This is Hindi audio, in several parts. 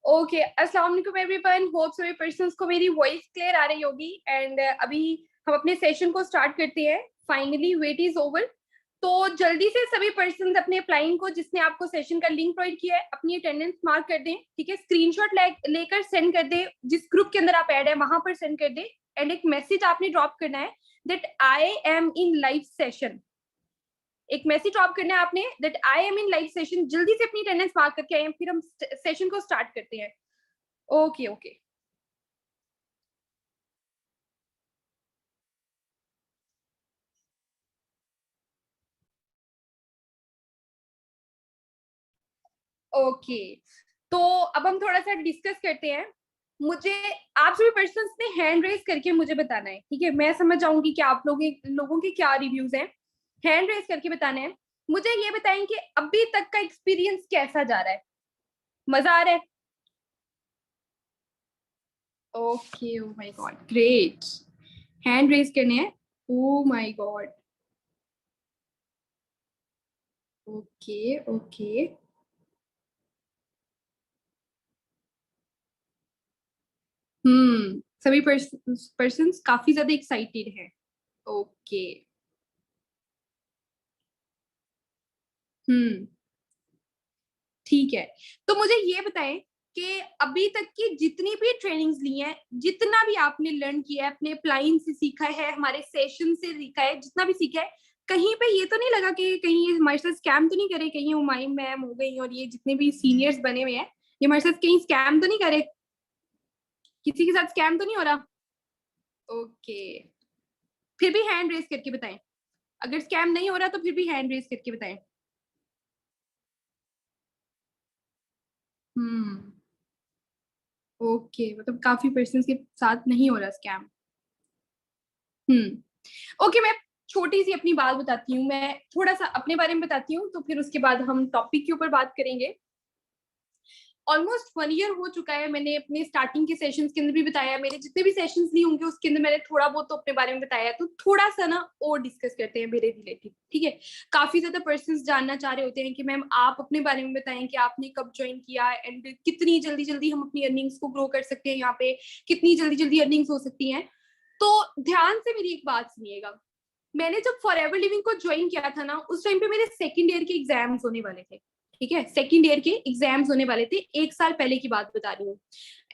ओके, अस्सलाम वालेकुम एवरीवन। होप सभी पर्सन्स को मेरी वॉइस क्लियर आ रही होगी। एंड अभी हम अपने सेशन को स्टार्ट करते हैं। Finally wait is over. तो जल्दी से सभी पर्सन्स अपने अप्लाइंग को, जिसने आपको सेशन का लिंक प्रोवाइड किया है, अपनी अटेंडेंस मार्क कर दें। ठीक है, स्क्रीनशॉट लेकर सेंड कर दें। जिस ग्रुप के अंदर आप ऐड है वहां पर सेंड कर दें। एंड एक मैसेज आपने ड्रॉप करना है that I am in live session. एक मैसेज ड्रॉप करना है आपने that I am in live session. जल्दी से अपनी अटेंडेंस मार्क करके आए, फिर हम सेशन को स्टार्ट करते हैं। Okay okay okay. तो अब हम थोड़ा सा डिस्कस करते हैं। मुझे आप सभी पर्सन्स ने हैंड रेज करके मुझे बताना है। ठीक है, मैं समझ जाऊंगी कि आप लोगों के क्या रिव्यूज हैं। हैंड रेज करके बताना है। मुझे ये बताएं कि अभी तक का एक्सपीरियंस कैसा जा रहा है। मजा आ रहा है? Okay, oh my God, great. Hand raise करने हैं। Oh my God. Okay okay. सभी पर्सन्स काफी ज्यादा एक्साइटेड हैं। ओके। हम्म ठीक है। तो मुझे ये बताएं कि अभी तक की जितनी भी ट्रेनिंग्स ली हैं, जितना भी आपने लर्न किया है, अपने अप्लाइंग से सीखा है, हमारे सेशन से सीखा है, जितना भी सीखा है, कहीं पे ये तो नहीं लगा कि कहीं ये हमारे साथ स्कैम तो नहीं करे, कहीं हुमायूं मैम हो गई और ये जितने भी सीनियर्स बने हुए हैं, ये हमारे साथ कहीं स्कैम तो नहीं करे? किसी के साथ स्कैम तो नहीं हो रहा? ओके। फिर भी हैंड रेस करके बताएं। अगर स्कैम नहीं हो रहा तो फिर भी हैंड रेस करके बताएं। हम्म ओके, मतलब काफी पर्सन के साथ नहीं हो रहा स्कैम। ओके, मैं छोटी सी अपनी बात बताती हूँ। मैं थोड़ा सा अपने बारे में बताती हूँ, तो फिर उसके बाद हम टॉपिक के ऊपर बात करेंगे। ऑलमोस्ट 1 ईयर हो चुका है। मैंने अपने स्टार्टिंग के सेशंस के अंदर भी बताया, मेरे जितने भी सेशंस लिए होंगे उसके अंदर मैंने थोड़ा बहुत तो अपने बारे में बताया। तो थोड़ा सा ना और डिस्कस करते हैं मेरे रिलेटिव। ठीक है, काफी ज्यादा पर्सन जानना चाह रहे होते हैं कि मैम आप अपने बारे में बताएं कि आपने कब ज्वाइन किया एंड कितनी जल्दी जल्दी हम अपनी अर्निंग्स को ग्रो कर सकते हैं, यहाँ पे कितनी जल्दी जल्दी अर्निंग्स हो सकती हैं। तो ध्यान से मेरी एक बात सुनिएगा। मैंने जब फॉर एवर लिविंग को ज्वाइन किया था ना, उस टाइम पे मेरे सेकेंड ईयर के एग्जाम्स होने वाले थे। ठीक है, सेकेंड ईयर के एग्जाम्स होने वाले थे, 1 साल पहले की बात बता रही हूँ।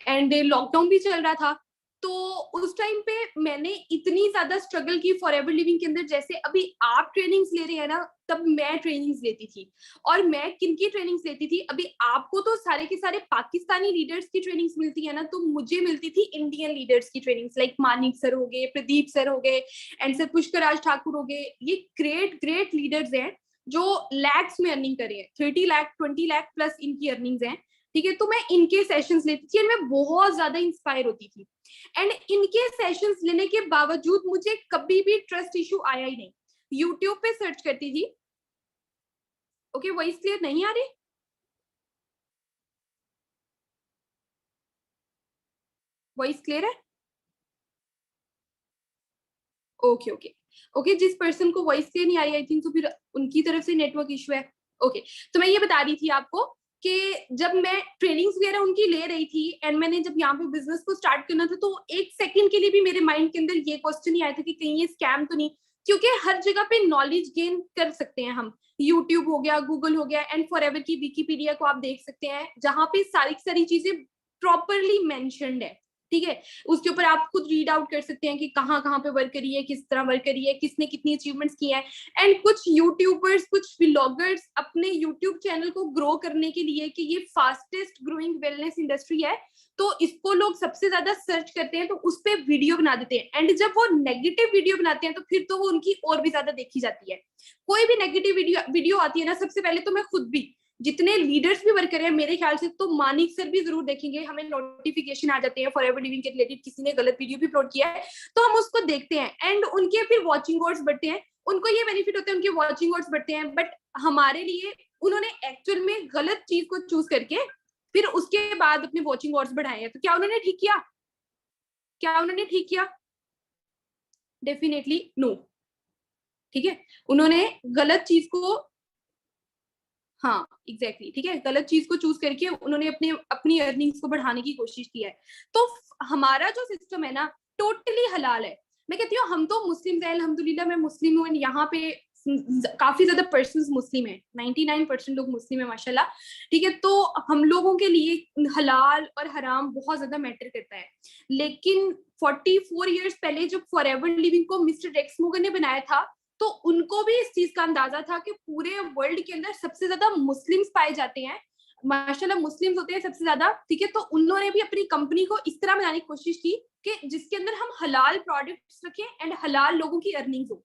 एंड लॉकडाउन भी चल रहा था। तो उस टाइम पे मैंने इतनी ज्यादा स्ट्रगल की फॉर एवर लिविंग के अंदर। जैसे अभी आप ट्रेनिंग्स ले रहे हैं ना, तब मैं ट्रेनिंग्स लेती थी। और मैं किन की ट्रेनिंग्स लेती थी? अभी आपको तो सारे के सारे पाकिस्तानी लीडर्स की ट्रेनिंग्स मिलती है ना, तो मुझे मिलती थी इंडियन लीडर्स की ट्रेनिंग्स। लाइक मानिक सर हो गए, प्रदीप सर हो गए, एंड सर पुष्कर राज ठाकुर हो गए। ये ग्रेट ग्रेट लीडर्स हैं जो लैक्स में अर्निंग कर रहे हैं। 30 लाख 20 लाख प्लस इनकी अर्निंग्स हैं। ठीक है, तो मैं इनके सेशंस लेती थी और मैं बहुत ज्यादा इंस्पायर होती थी। एंड इनके सेशंस लेने के बावजूद मुझे कभी भी ट्रस्ट इशू आया ही नहीं। यूट्यूब पे सर्च करती थी। ओके, वॉइस क्लियर नहीं आ रही? वॉइस क्लियर है? Okay okay okay. जिस पर्सन को वॉइस क्लियर नहीं आ रही, आई थिंक तो फिर उनकी तरफ से नेटवर्क इशू है। ओके, तो मैं ये बता रही थी आपको कि जब मैं ट्रेनिंग्स वगैरह उनकी ले रही थी एंड मैंने जब यहाँ पे बिजनेस को स्टार्ट करना था, तो एक सेकंड के लिए भी मेरे माइंड के अंदर ये क्वेश्चन नहीं आया था कि कहीं ये स्कैम तो नहीं। क्योंकि हर जगह पे नॉलेज गेन कर सकते हैं हम। यूट्यूब हो गया, गूगल हो गया, एंड फॉर एवर की विकीपीडिया को आप देख सकते हैं, जहां पे सारी की सारी चीजें प्रॉपरली मेंशनड है। ठीक है, उसके ऊपर आप खुद रीड आउट कर सकते हैं कि कहाँ कहाँ पे वर्क करी है, किस तरह वर्क करी है, किसने कितनी अचीवमेंट्स की है। एंड कुछ यूट्यूबर्स, कुछ व्लॉगर्स अपने यूट्यूब चैनल को ग्रो करने के लिए कि ये फास्टेस्ट ग्रोइंग वेलनेस इंडस्ट्री है, तो इसको लोग सबसे ज्यादा सर्च करते हैं, तो उस पर वीडियो बना देते हैं। एंड जब वो नेगेटिव वीडियो बनाते हैं तो फिर तो वो उनकी और भी ज्यादा देखी जाती है। कोई भी नेगेटिव वीडियो आती है ना, सबसे पहले तो मैं खुद भी, जितने लीडर्स भी वर्क कर रहे हैं मेरे ख्याल से, तो मानिक सर भी जरूर देखेंगे। हमें नोटिफिकेशन आ जाते हैं फॉर एवर लिविंग के रिलेटेड, किसी ने गलत वीडियो भी अपलोड किया है तो हम उसको देखते हैं एंड उनके फिर वॉचिंग आवर्स बढ़ते हैं। उनको ये बेनिफिट होता है, उनके वॉचिंग आवर्स बढ़ते हैं। बट हमारे लिए उन्होंने एक्चुअल में गलत चीज को चूज करके फिर उसके बाद अपने वॉचिंग आवर्स बढ़ाए हैं। तो क्या उन्होंने ठीक किया? क्या उन्होंने ठीक किया? Definitely no. ठीक है, उन्होंने गलत चीज को, हाँ एग्जैक्टली ठीक है, गलत चीज को चूज करके उन्होंने अपनी अर्निंग्स को बढ़ाने की कोशिश की है। तो हमारा जो सिस्टम है ना टोटली हलाल है। मैं कहती हूँ हम तो मुस्लिम है, अल्हम्दुलिल्लाह मैं मुस्लिम हूँ, यहाँ पे काफी ज्यादा पर्सन मुस्लिम है, 99% लोग मुस्लिम है माशाल्लाह। ठीक है, तो हम लोगों के लिए हलाल और हराम बहुत ज्यादा मैटर करता है। लेकिन 44 ईयर्स पहले जब फॉरएवर लिविंग को मिस्टर रेक्स मोगन ने बनाया था, तो उनको भी इस चीज का अंदाजा था कि पूरे वर्ल्ड के अंदर सबसे ज्यादा मुस्लिम्स पाए जाते हैं, माशाल्लाह मुस्लिम्स होते हैं सबसे ज्यादा। ठीक है, तो उन्होंने भी अपनी कंपनी को इस तरह बनाने की कोशिश की कि जिसके अंदर हम हलाल प्रोडक्ट्स रखें एंड हलाल लोगों की अर्निंग्स हो।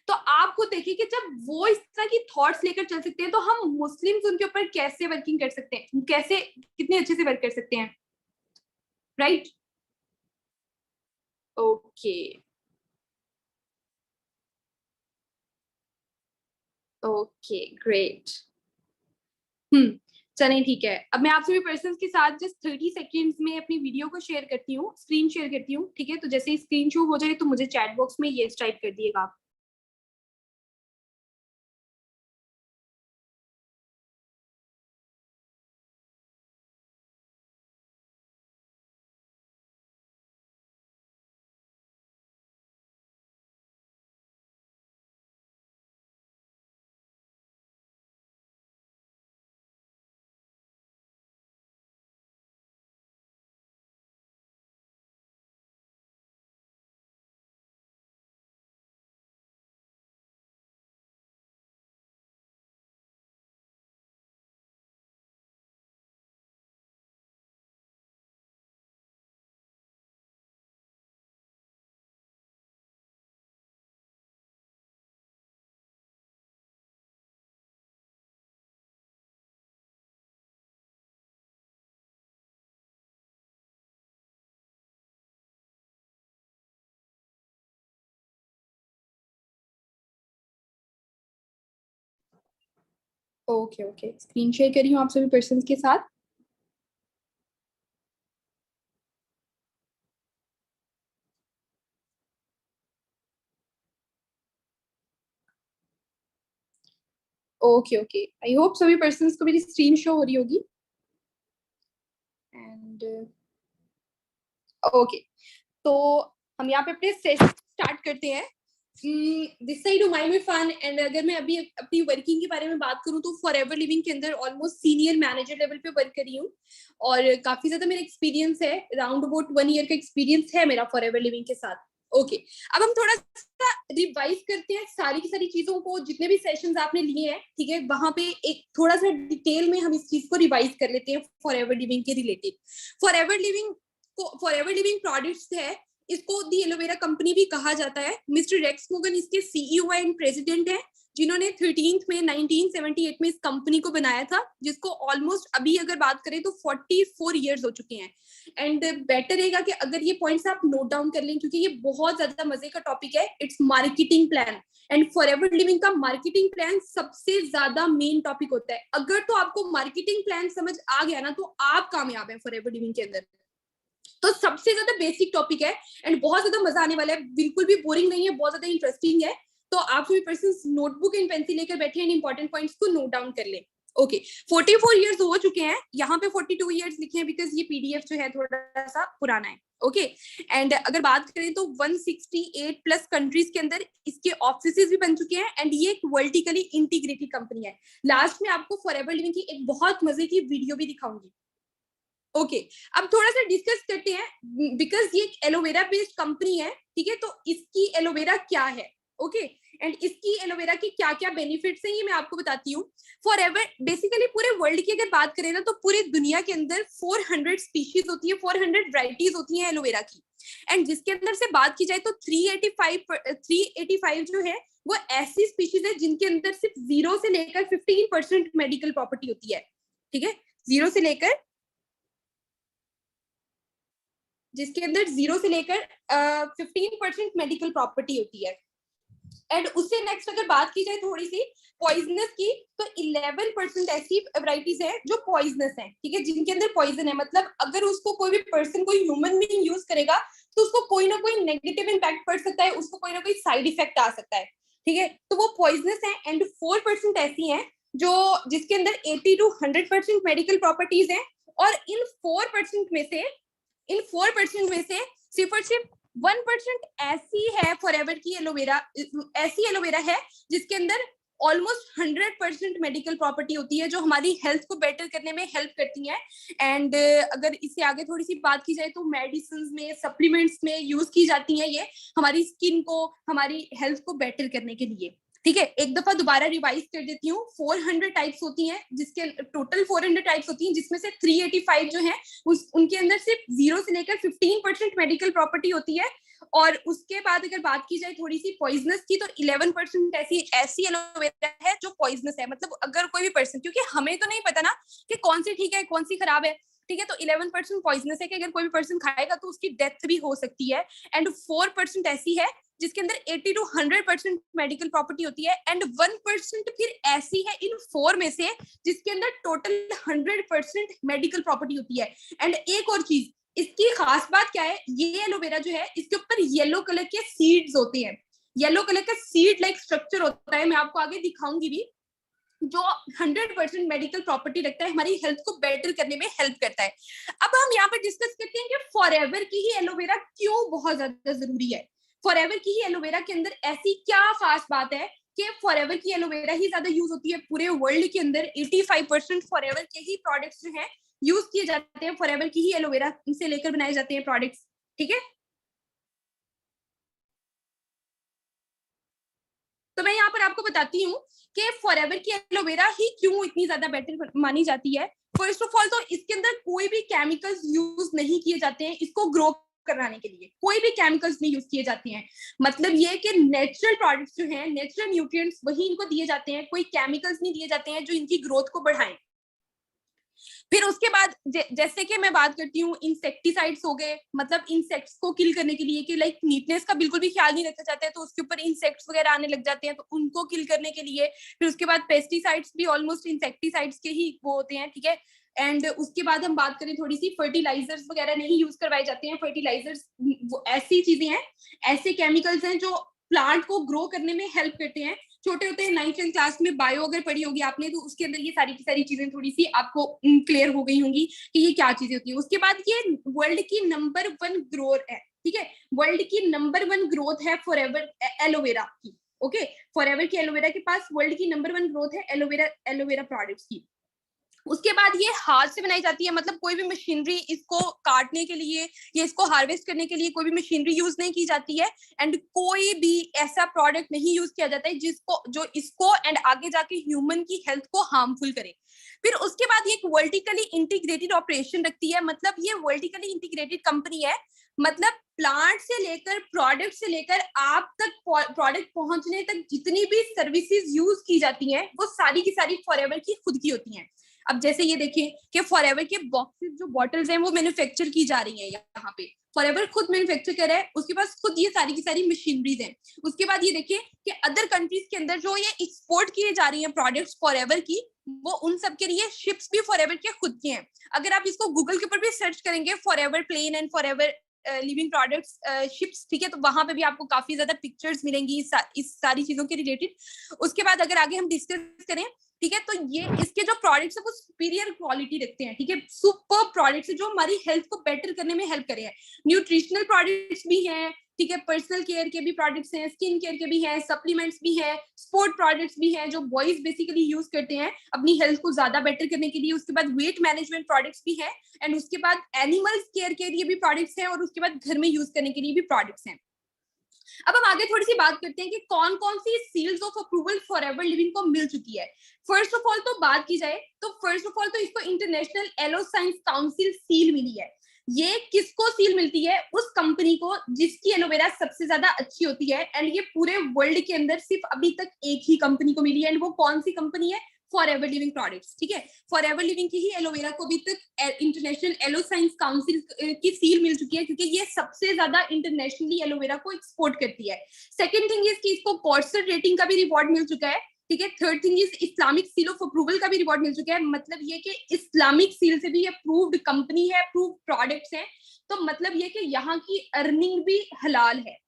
तो आप खुद देखिए कि जब वो इस तरह की थॉट्स लेकर चल सकते हैं, तो हम मुस्लिम्स उनके ऊपर कैसे वर्किंग कर सकते हैं, कैसे कितने अच्छे से वर्क कर सकते हैं, right? Okay okay great. Hmm, चलें ठीक है। अब मैं आप सभी पर्सन्स के साथ जस्ट 30 सेकेंड्स में अपनी वीडियो को शेयर करती हूँ, स्क्रीन शेयर करती हूँ। ठीक है, तो जैसे ही स्क्रीन शो हो जाए तो मुझे चैट बॉक्स में ये टाइप कर दिएगा आप। ओके ओके, स्क्रीन शेयर कर रही हूँ आप सभी पर्सन्स के साथ। ओके ओके, आई होप सभी पर्सन्स को मेरी स्क्रीन शो हो रही होगी। एंड ओके, तो हम यहाँ पे अपने सेशन स्टार्ट करते हैं। This side Humayun Irfan, and अगर मैं अभी अपनी वर्किंग के बारे में बात करूं तो फॉरएवर लिविंग के अंदर ऑलमोस्ट सीनियर मैनेजर लेवल पे वर्क करी हूँ, और काफी ज्यादा मेरा एक्सपीरियंस है, अराउंड अबाउट 1 ईयर का एक्सपीरियंस है मेरा फॉरएवर लिविंग के साथ। ओके, अब हम थोड़ा सा रिवाइज करते हैं सारी की सारी चीजों को, जितने भी सेशंस आपने लिए हैं। ठीक है, वहां पे एक थोड़ा सा डिटेल में हम इस चीज को रिवाइज कर लेते हैं फॉरएवर लिविंग के related. Forever living forever living products है, इसको दी एलोवेरा कंपनी भी कहा जाता है। मिस्टर रेक्स मोगन इसके सीईओ एंड प्रेसिडेंट है, जिन्होंने 13 में 1978 में इस कंपनी को बनाया था, जिसको ऑलमोस्ट अभी अगर बात करें तो 44 इयर्स हो चुके हैं। एंड बेटर रहेगा कि अगर ये पॉइंट्स आप नोट डाउन कर लें, क्योंकि ये बहुत ज्यादा मजे का टॉपिक है। It's marketing plan, and forever living का मार्केटिंग प्लान सबसे ज्यादा मेन टॉपिक होता है। अगर तो आपको मार्केटिंग प्लान समझ आ गया ना, तो आप कामयाब हैं फॉरएवर लिविंग के अंदर। तो सबसे ज्यादा बेसिक टॉपिक है, एंड बहुत ज्यादा मजा आने वाला है, बिल्कुल भी बोरिंग नहीं है, बहुत ज्यादा इंटरेस्टिंग है। तो आप सभी पर्सन नोटबुक एंड पेंसिल लेकर बैठे हैं, इंपॉर्टेंट पॉइंट्स को नोट डाउन कर ले। ओके, 44 इयर्स हो चुके हैं, यहाँ पे 42 इयर्स लिखे हैं बिकॉज ये पीडीएफ जो है थोड़ा सा पुराना है। ओके, एंड अगर बात करें तो 168 प्लस कंट्रीज के अंदर इसके ऑफिसेज भी बन चुके हैं, एंड ये एक वर्टिकली इंटीग्रेटेड कंपनी है। लास्ट में आपको फॉरएवर लिविंग की एक बहुत मजे की वीडियो भी दिखाऊंगी। ओके, अब थोड़ा सा डिस्कस करते हैं, बिकॉज ये एक एलोवेरा बेस्ड कंपनी है। ठीक है, तो इसकी एलोवेरा क्या है, ओके, एंड इसकी एलोवेरा की क्या क्या बेनिफिट्स हैं ये मैं आपको बताती हूँ। फॉर एवर बेसिकली पूरे वर्ल्ड की अगर बात करें ना, तो पूरी दुनिया के अंदर 400 स्पीशीज होती है, 400 वैरायटीज होती हैं एलोवेरा की। एंड जिसके अंदर से बात की जाए तो 385 जो है वो ऐसी स्पीशीज है जिनके अंदर सिर्फ 0 से लेकर 15% मेडिकल प्रॉपर्टी होती है। ठीक है, 0 से लेकर जिसके अंदर 0 से लेकर 15% मेडिकल प्रॉपर्टी होती है। एंड उससे नेक्स्ट अगर बात की जाए थोड़ी सी पॉइजनस की, तो 11% ऐसी वैरायटीज है जो पॉइजनस है। ठीक है, जिनके अंदर पॉइजन है, मतलब अगर उसको कोई भी पर्सन, कोई ह्यूमन बीइंग यूज करेगा तो उसको कोई ना कोई नेगेटिव इम्पैक्ट पड़ सकता है, उसको कोई ना कोई साइड इफेक्ट आ सकता है। ठीक है, तो वो पॉइजनस है। एंड 4% ऐसी हैं जो जिसके अंदर 80 to 100% मेडिकल प्रॉपर्टीज हैं, और इन 4% में से सिर्फ और सिर्फ 1% ऐसी है फॉरएवर की एलोवेरा, ऐसी एलोवेरा है जिसके अंदर ऑलमोस्ट 100% मेडिकल प्रॉपर्टी होती है, जो हमारी हेल्थ को बेटर करने में हेल्प करती है। एंड अगर इससे आगे थोड़ी सी बात की जाए तो मेडिसिन में, सप्लीमेंट्स में यूज की जाती है ये, हमारी स्किन को, हमारी हेल्थ को बेटर करने के लिए। ठीक है, एक दफा दोबारा रिवाइज कर देती हूँ। 400 टाइप्स होती हैं, जिसके टोटल 400 टाइप्स होती हैं, जिसमें से 385 जो है उनके अंदर सिर्फ 0 से लेकर 15% मेडिकल प्रॉपर्टी होती है। और उसके बाद अगर बात की जाए थोड़ी सी पॉइजनस की, तो 11% ऐसी एलोवेरा है जो पॉइजनस है। मतलब अगर कोई भी पर्सन, क्योंकि हमें तो नहीं पता ना कि कौन सी ठीक है कौन सी खराब है, ठीक है, तो 11% पॉइजनस है कि अगर कोई भी पर्सन खाएगा तो उसकी डेथ भी हो सकती है। एंड 4% ऐसी है जिसके अंदर 80 to 100% मेडिकल प्रॉपर्टी होती है। एंड 1% फिर ऐसी है इन 4 में से जिसके अंदर टोटल 100% मेडिकल प्रॉपर्टी होती है। एंड एक और चीज, इसकी खास बात क्या है, ये एलोवेरा जो है इसके ऊपर येलो कलर के सीड्स होते हैं, येलो कलर का सीड लाइक स्ट्रक्चर होता है, मैं आपको आगे दिखाऊंगी भी, जो 100% मेडिकल प्रॉपर्टी रखता है, हमारी हेल्थ को बेटर करने में हेल्प करता है। अब हम यहाँ पर डिस्कस करते हैं कि फॉरएवर की ही एलोवेरा क्यों बहुत ज्यादा जरूरी है। फॉरएवर की ही एलोवेरा के अंदर ऐसी क्या खास बात है कि फॉरएवर की एलोवेरा ही ज्यादा यूज होती है पूरे वर्ल्ड के अंदर। 85% फॉरएवर के ही प्रोडक्ट्स जो हैं यूज किए जाते हैं, फॉरएवर की ही एलोवेरा से लेकर बनाए जाते हैं प्रोडक्ट्स। ठीक है, तो मैं यहाँ पर आपको बताती हूँ कि फॉरएवर की एलोवेरा ही क्यों इतनी ज्यादा बेटर मानी जाती है। फर्स्ट ऑफ ऑल तो इसके अंदर कोई भी केमिकल्स यूज नहीं किए जाते हैं इसको ग्रो कराने के लिए, कोई भी केमिकल्स नहीं यूज किए जाते हैं। मतलब ये कि नेचुरल प्रोडक्ट्स जो हैं, नेचुरल न्यूट्रिएंट्स वही इनको दिए जाते हैं, कोई केमिकल्स नहीं दिए जाते हैं जो इनकी ग्रोथ को बढ़ाएं। फिर उसके बाद जैसे कि मैं बात करती हूँ इंसेक्टिसाइड्स हो गए, मतलब इंसेक्ट्स को किल करने के लिए, कि लाइक नीटनेस का बिल्कुल भी ख्याल नहीं रखा जाता है तो उसके ऊपर इंसेक्ट्स वगैरह आने लग जाते हैं, तो उनको किल करने के लिए। फिर उसके बाद पेस्टिसाइड्स भी ऑलमोस्ट इंसेक्टिसाइड्स के ही वो होते हैं। ठीक है, एंड उसके बाद हम बात करें थोड़ी सी, फर्टिलाइजर्स वगैरह नहीं यूज करवाए जाते हैं। फर्टिलाइजर्स वो ऐसी चीजें हैं, ऐसे केमिकल्स हैं जो प्लांट को ग्रो करने में हेल्प करते हैं। छोटे होते हैं 9th क्लास में बायो अगर पढ़ी होगी आपने, तो उसके अंदर ये सारी की सारी चीजें थोड़ी सी आपको क्लियर हो गई होंगी कि ये क्या चीजें होती है। उसके बाद ये वर्ल्ड की नंबर 1 ग्रोथ है। ठीक है, वर्ल्ड की नंबर 1 ग्रोथ है फॉरएवर एलोवेरा की। ओके, फॉरएवर की एलोवेरा के पास वर्ल्ड की नंबर 1 ग्रोथ है एलोवेरा प्रोडक्ट्स की। उसके बाद ये हाथ से बनाई जाती है, मतलब कोई भी मशीनरी इसको काटने के लिए या इसको हार्वेस्ट करने के लिए कोई भी मशीनरी यूज नहीं की जाती है। एंड कोई भी ऐसा प्रोडक्ट नहीं यूज किया जाता है जिसको जो इसको एंड आगे जाके ह्यूमन की हेल्थ को हार्मफुल करे। फिर उसके बाद ये एक वर्टिकली इंटीग्रेटेड ऑपरेशन रखती है, मतलब ये वर्टिकली इंटीग्रेटेड कंपनी है। मतलब प्लांट से लेकर प्रोडक्ट से लेकर आप तक प्रोडक्ट पहुंचने तक जितनी भी सर्विसेज यूज की जाती हैं वो सारी की सारी फॉरएवर की खुद की होती हैं। अब जैसे ये देखिए कि फॉरएवर के बॉक्सेस जो बॉटल्स हैं वो मैन्युफैक्चर की जा रही हैं यहाँ पे, फॉरएवर खुद मैन्युफैक्चर कर रहा है, उसके पास खुद ये सारी की सारी मशीनरीज हैं। उसके बाद ये देखिए कि अदर कंट्रीज के अंदर जो ये एक्सपोर्ट किए जा रही हैं प्रोडक्ट्स फॉरएवर की, वो उन सब के लिए शिप्स भी फॉरएवर के खुद के हैं। अगर आप इसको गूगल के ऊपर भी सर्च करेंगे forever plain and forever living products ships, ठीक है, तो वहां पे भी आपको काफी ज्यादा पिक्चर्स मिलेंगी इस सारी चीजों के रिलेटेड। उसके बाद अगर आगे हम डिस्कस करें, ठीक है, तो ये इसके जो प्रोडक्ट्स है वो सुपीरियर क्वालिटी रखते हैं। ठीक है, सुपर प्रोडक्ट्स जो हमारी हेल्थ को बेटर करने में हेल्प कर रहे हैं। न्यूट्रिशनल प्रोडक्ट्स भी हैं, ठीक है, पर्सनल केयर के भी प्रोडक्ट्स हैं, स्किन केयर के भी हैं, सप्लीमेंट्स भी हैं, स्पोर्ट प्रोडक्ट्स भी हैं जो बॉयज बेसिकली यूज करते हैं अपनी हेल्थ को ज्यादा बेटर करने के लिए। उसके बाद वेट मैनेजमेंट प्रोडक्ट्स भी हैं, एंड उसके बाद एनिमल्स केयर के लिए भी प्रोडक्ट्स हैं, और उसके बाद घर में यूज करने के लिए भी प्रोडक्ट्स हैं। अब हम आगे थोड़ी सी बात करते हैं कि कौन कौन सी seals of approval forever living को मिल चुकी है। फर्स्ट ऑफ ऑल तो बात की जाए तो फर्स्ट ऑफ ऑल तो इसको international aloe science council seal मिली है। ये किसको सील मिलती है? उस कंपनी को जिसकी एलोवेरा सबसे ज्यादा अच्छी होती है, एंड ये पूरे वर्ल्ड के अंदर सिर्फ अभी तक एक ही कंपनी को मिली है, एंड वो कौन सी कंपनी है? Forever living products. ठीक है, फॉरएवर लिविंग की ही एलोवेरा को अभी तक इंटरनेशनल एलो साइंस काउंसिल की सील मिल चुकी है, क्योंकि ये सबसे ज्यादा इंटरनेशनली एलोवेरा को एक्सपोर्ट करती है। सेकंड थिंग इज कि इसको कॉर्सर रेटिंग का भी रिवॉर्ड मिल चुका है। ठीक है, third thing is Islamic seal of approval का भी रिवॉर्ड मिल चुका है। मतलब ये कि इस्लामिक सील से भी अप्रूव्ड कंपनी है, अप्रूव्ड प्रोडक्ट्स हैं, तो मतलब ये कि यहाँ की अर्निंग भी हलाल है।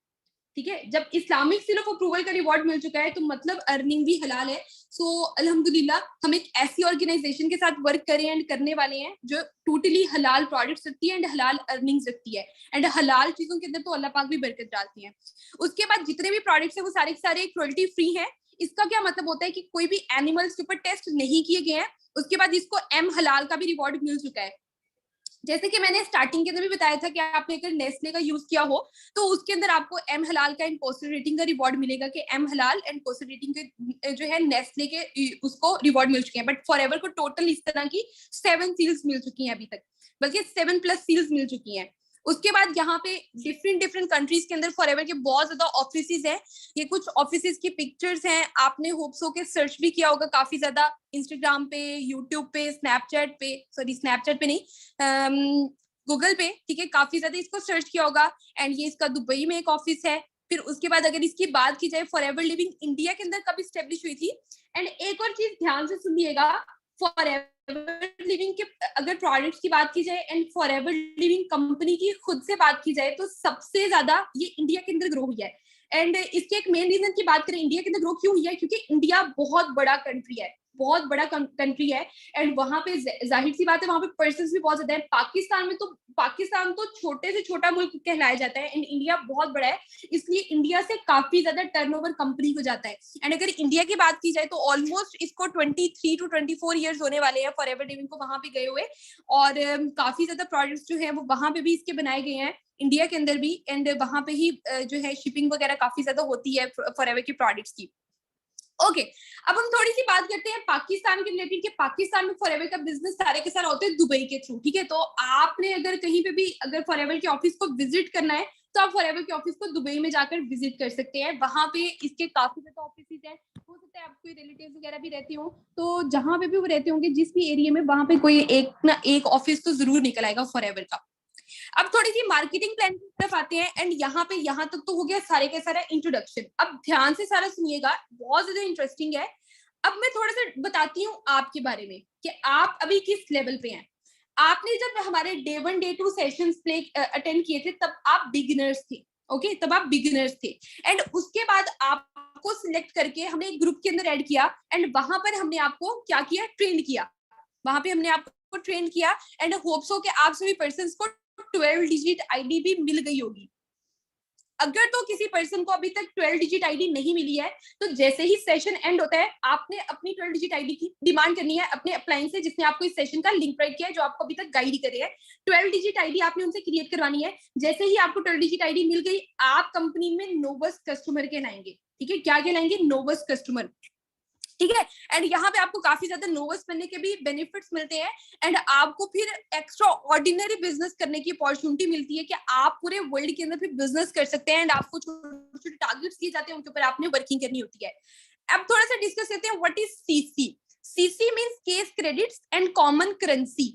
ठीक है, जब इस्लामिक सील ऑफ अप्रूवल का रिवॉर्ड मिल चुका है तो मतलब अर्निंग भी हलाल है। सो अल्हम्दुलिल्लाह हम एक ऐसी ऑर्गेनाइजेशन के साथ वर्क करें एंड करने वाले हैं जो टोटली हलाल प्रोडक्ट्स रखती है एंड हलाल अर्निंग्स रखती है, एंड हलाल चीजों के अंदर तो अल्लाह पाक भी बरकत डालती है। उसके बाद जितने भी प्रोडक्ट्स है वो सारे के सारे क्रुएल्टी फ्री है। इसका क्या मतलब होता है कि कोई भी एनिमल्स के ऊपर टेस्ट नहीं किए गए हैं। उसके बाद इसको एम हलाल का भी रिवॉर्ड मिल चुका है। जैसे कि मैंने स्टार्टिंग के अंदर भी बताया था कि आपने अगर नेस्ले का यूज किया हो तो उसके अंदर आपको एम हलाल का एंड पोस्टर रेटिंग का रिवॉर्ड मिलेगा कि एम हलाल एंड पोस्टर रेटिंग के जो है नेस्ले के उसको रिवॉर्ड मिल चुके हैं। बट फॉरएवर को टोटल इस तरह की 7 सील्स मिल चुकी हैं अभी तक, बल्कि 7+ सील्स मिल चुकी हैं। उसके बाद यहाँ पे डिफरेंट कंट्रीज के अंदर फॉरएवर के बहुत ज्यादा ऑफिसेज हैं। ये कुछ ऑफिसेज की पिक्चर्स हैं, आपने होप्सो के सर्च भी किया होगा काफी ज्यादा इंस्टाग्राम पे, यूट्यूब पे, स्नैपचैट पे, सॉरी स्नैपचैट पे नहीं, गूगल पे, ठीक है, काफी ज्यादा इसको सर्च किया होगा। एंड ये इसका दुबई में एक ऑफिस है। फिर उसके बाद अगर इसकी बात की जाए फॉरएवर लिविंग इंडिया के अंदर कब स्टेब्लिश हुई थी। एंड एक और चीज ध्यान से सुनिएगा, फॉरएवर लिविंग के अगर प्रोडक्ट्स की बात की जाए एंड फॉरएवर लिविंग कंपनी की खुद से बात की जाए तो सबसे ज्यादा ये इंडिया के अंदर ग्रो हुई है। एंड इसके एक मेन रीजन की बात करें इंडिया के अंदर ग्रो क्यों हुई है, क्योंकि इंडिया बहुत बड़ा कंट्री है, बहुत बड़ा कंट्री है। एंड वहां पे जाहिर सी बात है वहां पे पर्सन्स भी बहुत ज्यादा है। पाकिस्तान तो छोटे से छोटा मुल्क कहलाया जाता है एंड इंडिया बहुत बड़ा है, इसलिए इंडिया से काफी ज्यादा टर्नओवर कंपनी को जाता है। एंड अगर इंडिया की बात की जाए तो ऑलमोस्ट इसको 23 to 24 ईयर्स होने वाले हैं फॉरएवर लिविंग को वहां पे गए हुए। और काफी ज्यादा प्रोडक्ट्स जो है वो वहां पे भी इसके बनाए गए हैं इंडिया के अंदर भी। एंड वहां पे ही जो है शिपिंग वगैरह काफी ज्यादा होती है फॉरएवर के प्रोडक्ट्स की। ओके, अब हम थोड़ी सी बात करते हैं पाकिस्तान के रिलेटेड कि पाकिस्तान में फॉरएवर का बिजनेस सारे के सारे होते हैं दुबई के थ्रू, ठीक है। तो आपने अगर कहीं पे भी अगर फॉरएवर के ऑफिस को विजिट करना है तो आप फॉरएवर के ऑफिस को दुबई में जाकर विजिट कर सकते हैं। वहां पे इसके काफी ज्यादा ऑफिस हैं, हो सकता है आपके रिलेटिव्स वगैरह भी रहते हो, तो जहां पे भी वो रहते होंगे जिस भी एरिया में, वहां पे कोई एक ना एक ऑफिस तो जरूर निकल आएगा फॉरएवर का। अब थोड़ी सी मार्केटिंग प्लान की तरफ आते हैं। एंड यहाँ तक तो हो गया सारे का सारा इंट्रोडक्शन। अब ध्यान से सारा सुनिएगा, बहुत ज्यादा इंटरेस्टिंग है। अब मैं थोड़ा सा बताती हूँ आपके बारे में कि आप अभी किस लेवल पे हैं। आपने जब हमारे day 1 day 2 sessions play attend किए थे तब आप बिगिनर्स थे, ओके, तब आप बिगिनर्स थे। एंड उसके बाद आपको सिलेक्ट करके हमने एक ग्रुप के अंदर ऐड किया एंड वहां पर हमने आपको क्या किया, ट्रेन किया। वहां पे हमने आपको ट्रेन किया एंड होप्स हो कि आप सभी पर्सन को 12 डिजिट आईडी भी मिल गई होगी। अगर तो किसी पर्सन को अभी तक 12 डिजिट आईडी नहीं मिली है तो जैसे ही सेशन एंड होता है आपने अपनी 12 डिजिट आईडी की डिमांड करनी है अपने अप्लायंस से जिसने आपको इस सेशन का लिंक प्रोवाइड किया है, जो आपको अभी तक गाइड करे है। 12 डिजिट आईडी आपने उनसे क्रिएट करवानी है। जैसे ही आपको 12 डिजिट आईडी मिल गई आप कंपनी में नोवस कस्टमर कहलाएंगे, ठीक है। क्या कहलाएंगे, नोवस कस्टमर, ठीक है। एंड यहाँ पे आपको काफी ज्यादा नोवस बनने के भी बेनिफिट्स मिलते हैं एंड आपको फिर एक्स्ट्रा ऑर्डिनरी बिजनेस करने की अपॉर्चुनिटी मिलती है कि आप पूरे वर्ल्ड के अंदर फिर बिजनेस कर सकते हैं एंड आपको छोटे छोटे टारगेट्स दिए जाते हैं, उनके ऊपर आपने वर्किंग करनी होती है। अब थोड़ा सा डिस्कस करते हैं what is CC. CC means case credits and common currency.